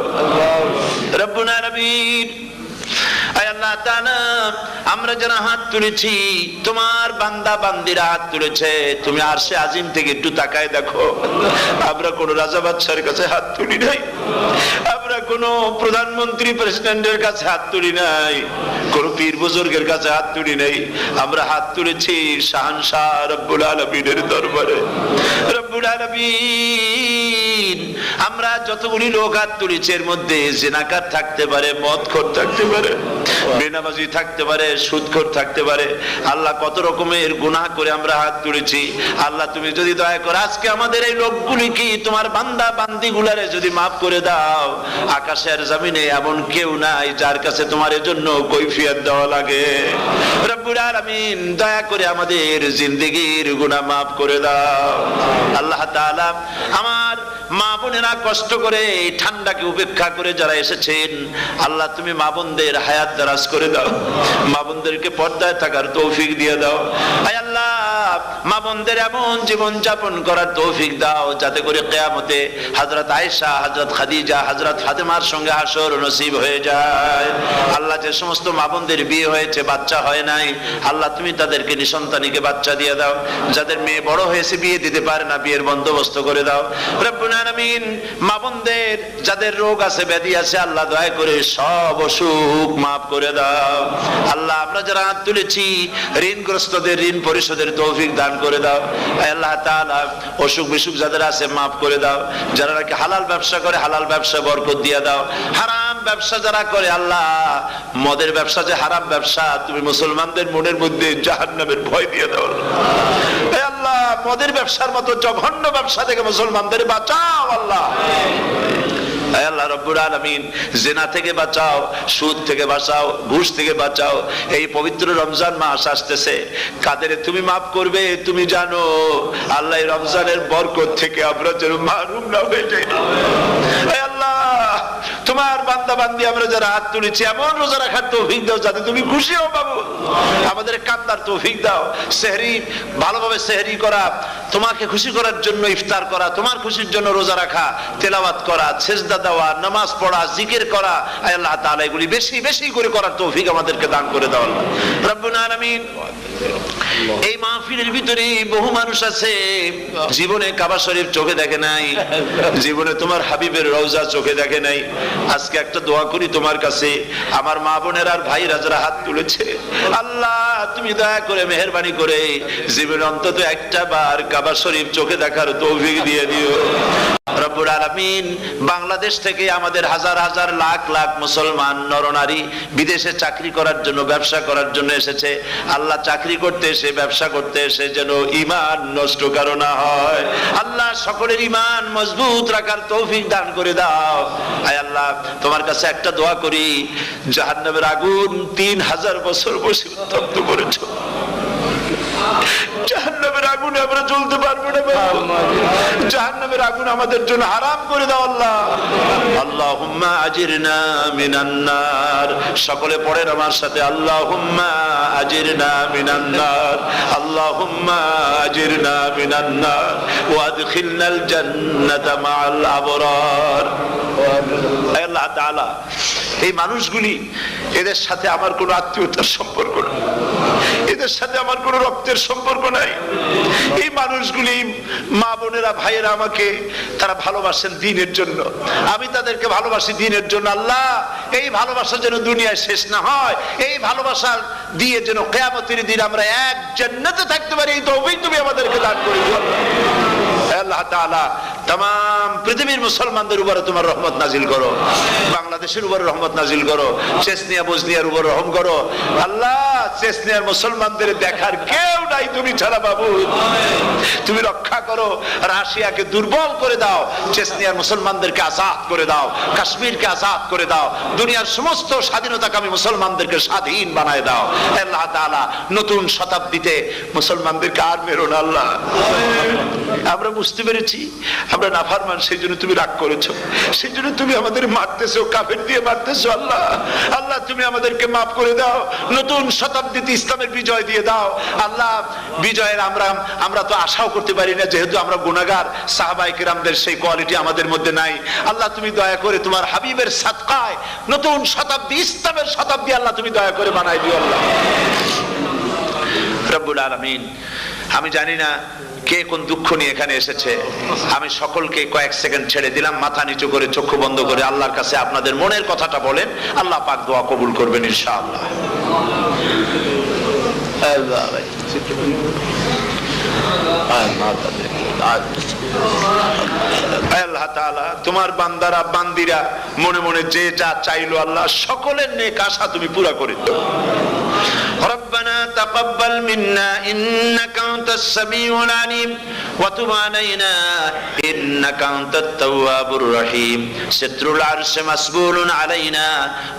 রব্বুল আলামিন। আয় আল্লাহ তাআলা, আমরা যারা হাত তুলেছি, তোমার বান্দা বান্দিরা হাত তুলেছে, তুমি আরশে আজিম থেকে একটু তাকায় দেখো। আমরা কোন রাজা বাদশার কাছে হাত তুলি নাই, আমরা কোন প্রধানমন্ত্রী প্রেসিডেন্টের কাছে হাত তুলি নাই, কোন পীর বুজুর্গের কাছে হাত তুলি নাই। আমরা হাত তুলেছি শাহানশাহ রব্বুল আলামিনের দরবারে। রব্বুল আলামিন, আমরা যতগুলি লোক হাত তুলেছি এর মধ্যে জিনাকার থাকতে পারে, মদখোর থাকতে পারে, বেনামাজি থাকতে পারে, সুদখোর থাকতে পারে। আল্লাহ, কত রকমের গুনাহ করে আমরা হাত তুলেছি। আল্লাহ, তুমি যদি দয়া করো আজকে আমাদের এই লোকগুলি কি তোমার বান্দা বান্দি গুলারে যদি মাফ করে দাও, আকাশের জমিনে এমন কেউ নাই যার কাছে তোমার জন্য কৈফিয়ত দেওয়া লাগে। রব্বুল আলামিন, দয়া করে আমাদের জিন্দেগির গুনাহ মাফ করে দাও। আল্লাহ তাআলা, আমার মা বোনেরা কষ্ট করে এই ঠান্ডাকে উপেক্ষা করে যারা এসেছেন, আল্লাহ তুমি মা বোনদের হায়াত দারাজ করে দাও, মা বোনদেরকে পর্দায় থাকার তৌফিক দিয়ে দাও। আয় আল্লাহ, মা বোনদের এমন জীবন যাপন করার তৌফিক দাও যাতে করে কিয়ামতে হযরত আয়েশা, হযরত খাদিজা, হযরত ফাতেমার সঙ্গে হাসর নসিব হয়ে যায়। আল্লাহ, যে সমস্ত মা বোনদের বিয়ে হয়েছে বাচ্চা হয় নাই, আল্লাহ তুমি তাদেরকে নিঃসন্তানীকে বাচ্চা দিয়ে দাও। যাদের মেয়ে বড় হয়েছে বিয়ে দিতে পারে না, বিয়ের বন্দোবস্ত করে দাও। রব্বুল আলামিন, মা বোনদের যাদের রোগ আছে, ব্যাধি আছে, আল্লাহ দয়া করে সব অসুখ মাফ করে দাও। আল্লাহ, আমরা যারা হাত তুলেছি ঋণগ্রস্তদের ঋণ পরিশোধের তৌফিক দান করে দাও। আল্লাহ তাআলা, অসুখ বিসুখ যাদের আছে মাফ করে দাও। যারা নাকি হালাল ব্যবসা করে আল্লাহ হালাল ব্যবসা বরকত দিয়ে দাও। হারাম ব্যবসা যারা করে, আল্লাহ মদের ব্যবসা যে হারাম ব্যবসা, তুমি মুসলমানদের মনের মধ্যে জাহান্নামের ভয় দিয়ে দাও। আল্লাহ, মদের ব্যবসার মতো জঘন্য ব্যবসা থেকে মুসলমানদের বাঁচাও। আল্লাহ আল্লাহ রব্বুল আলামিন, জিনা থেকে বাঁচাও, সুদ থেকে বাঁচাও, ঘুষ থেকে বাঁচাও। এই পবিত্র রমজান মাস আসতেছে, কাদের তুমি মাফ করবে তুমি জানো। আল্লাহ, রমজানের বরকত থেকে আমরা যেন মাহরুম না হয়ে যাই। আল্লাহ, তোমার বান্দা বান্দি আমরা যারা হাত তুলেছি, এমন রোজা রাখার তৌফিক দাও যাতে তুমি খুশি হও বাবু। আমাদের কান্দার তৌফিক দাও। সেহরি ভালোভাবে সেহরি করা, তোমাকে খুশি করার জন্য ইফতার করা, তোমার খুশির জন্য রোজা রাখা, তেলাওয়াত করা, সেজদা দেওয়া, নামাজ পড়া, জিকির করা, আল্লাহ তাআলা এগুলি বেশি বেশি করে করার তৌফিক আমাদেরকে দান করে দাও। রব্বুল আলামিন, এই মাহফিলের ভিতরে বহু মানুষ আছে জীবনে কাবা শরীফ চোখে দেখে নাই, জীবনে তোমার হাবিবের রওজা চোখে দেখে নাই। আজকে একটা দোয়া করি তোমার কাছে, আমার মা বোনের আর ভাইরা যারা হাত তুলেছে, আল্লাহ তুমি দয়া করে মেহেরবানি করে জীবনে অন্তত একটা বার কাবা শরীফ চোখে দেখার তৌফিক দিয়ে দিও। রব্বুল আলামিন, বাংলাদেশ থেকে আমাদের হাজার হাজার লাখ লাখ মুসলমান নরনারী বিদেশে চাকরি করার জন্য, ব্যবসা করার জন্য এসেছে। আল্লাহ, চাকরি করতে এসে, ব্যবসা করতে এসে যেন ঈমান নষ্ট কারো না হয়। আল্লাহ, সকলের ঈমান মজবুত রাখার তৌফিক দান করে দাও। আয় আল্লাহ, তোমার কাছে একটা দোয়া করি, জাহান্নামের আগুন 3000 বছর বসে উত্তপ্ত করেছো, জাহান্নামের আগুনে আমরা জ্বলতে পারবো না। জাহান্নামের আগুন আমাদের জন্য হারাম করে দাও আল্লাহ। আল্লাহুম্মা আজিরনা মিনান নার। সকলে পড়েন আমার সাথে, আল্লাহুম্মা আজিরনা মিনান নার, আল্লাহুম্মা আজিরনা মিনান নার ওয়া আদখিলনাল জান্নাতা মাআল আবরার। আল্লাহ তাআলা, এই মানুষগুলি, এদের সাথে আমার কোনো আত্মীয়তার সম্পর্ক নেই, এদের সাথে আমার কোনো রক্তের সম্পর্ক নাই। এই মানুষগুলি, মা বোনেরা ভাইয়েরা, আমাকে তারা ভালোবাসেন দ্বীনের জন্য, আমি তাদেরকে ভালোবাসি দ্বীনের জন্য। আল্লাহ, এই ভালোবাসা যেন দুনিয়ায় শেষ না হয়, এই ভালোবাসা দিয়ে যেন কিয়ামতের দিন আমরা এক জান্নাতে থাকতে পারি, এই তৌফিক তুমি আমাদেরকে দান করে দিও। আল্লাহ তাআলা, तमाम পৃথিবীর মুসলমানদের উপরে তোমার রহমত নাজিল করো, বাংলাদেশের উপরে রহমত নাজিল করো, চেচনিয়া বসনিয়ার উপর রহম করো আল্লাহ। চেচনিয়ার মুসলমানদের দেখার কেউ নাই তুমি ছাড়া বাবু, তুমি রক্ষা করো। রাশিয়াকে দুর্বল করে দাও, চেচনিয়ার মুসলমানদেরকে আজাদ করে দাও, কাশ্মীরকে আজাদ করে দাও, দুনিয়ার সমস্ত স্বাধীনতাকামী মুসলমানদেরকে স্বাধীন বানায় দাও আল্লাহ তাআলা। নতুন শতাব্দীতে মুসলমানদেরকে আর মেরো না আল্লাহ। আমরা বুঝতে পেরেছি আমরা নাফরমান, সেই জন্য তুমি রাগ করেছো, সেই জন্য তুমি আমাদের মারতেছো, কাফের দিয়ে মারতেছো আল্লাহ। আল্লাহ তুমি আমাদেরকে মাফ করে দাও, নতুন শতাব্দীতে ইসলামের বিজয় দিয়ে দাও আল্লাহ। বিজয়ের আমরা তো আশাও করতে পারি না, যেহেতু আমরা গুনাহগার। সাহাবায়ে কিরামদের সেই কোয়ালিটি আমাদের মধ্যে নাই আল্লাহ। তুমি দয়া করে তোমার হাবিবের সাদকায় নতুন শতাব্দী, ইসলামের শতাব্দী আল্লাহ তুমি দয়া করে বানাই দিও আল্লাহ রব্বুল আলামিন। আমি জানি না কে কোন দুঃখ নিয়ে এখানে এসেছে, আমি সকলকে কয়েক সেকেন্ড ছেড়ে দিলাম, মাথা নিচু করে চক্ষু বন্ধ করে আল্লাহর কাছে আপনাদের মনের কথাটা বলেন, আল্লাহ পাক দোয়া কবুল করবেন ইনশাআল্লাহ। আল্লাহ তাআলা তোমার বান্দারা বান্দিরা মনে মনে যে যা চাইলো আল্লাহ সকলের নেক আশা তুমি পুরা করে দাও। ربنا تقبل منا إنك أنت السميع العليم وتب علينا إنك أنت التواب الرحيم ستر العرش مسبول علينا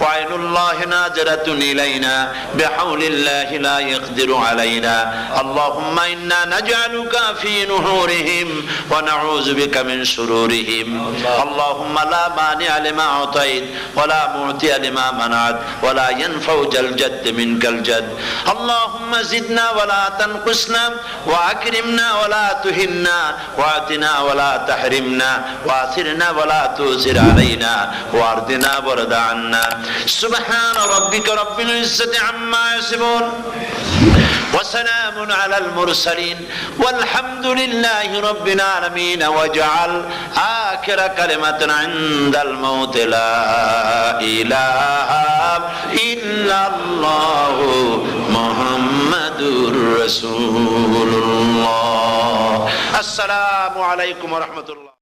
وعين الله ناظرة إلينا بحول الله لا يقدر علينا اللهم إنا نجعلك في نحورهم ونعوذ بك من شرورهم اللهم لا مانع لما أعطيت ولا معطي لما منعت ولا ينفع ذا الجد منك الجد اللهم زدنا ولا تنقصنا واكرمنا ولا تهنا واعطنا ولا تحرمنا واثرنا ولا تؤثر علينا وارضنا وارض عنا سبحان ربك رب العزة عما يصفون وسلام على المرسلين والحمد لله رب العالمين واجعل آخر كلمة عند الموت لا إله إلا الله محمد رسول الله السلام عليكم ورحمة الله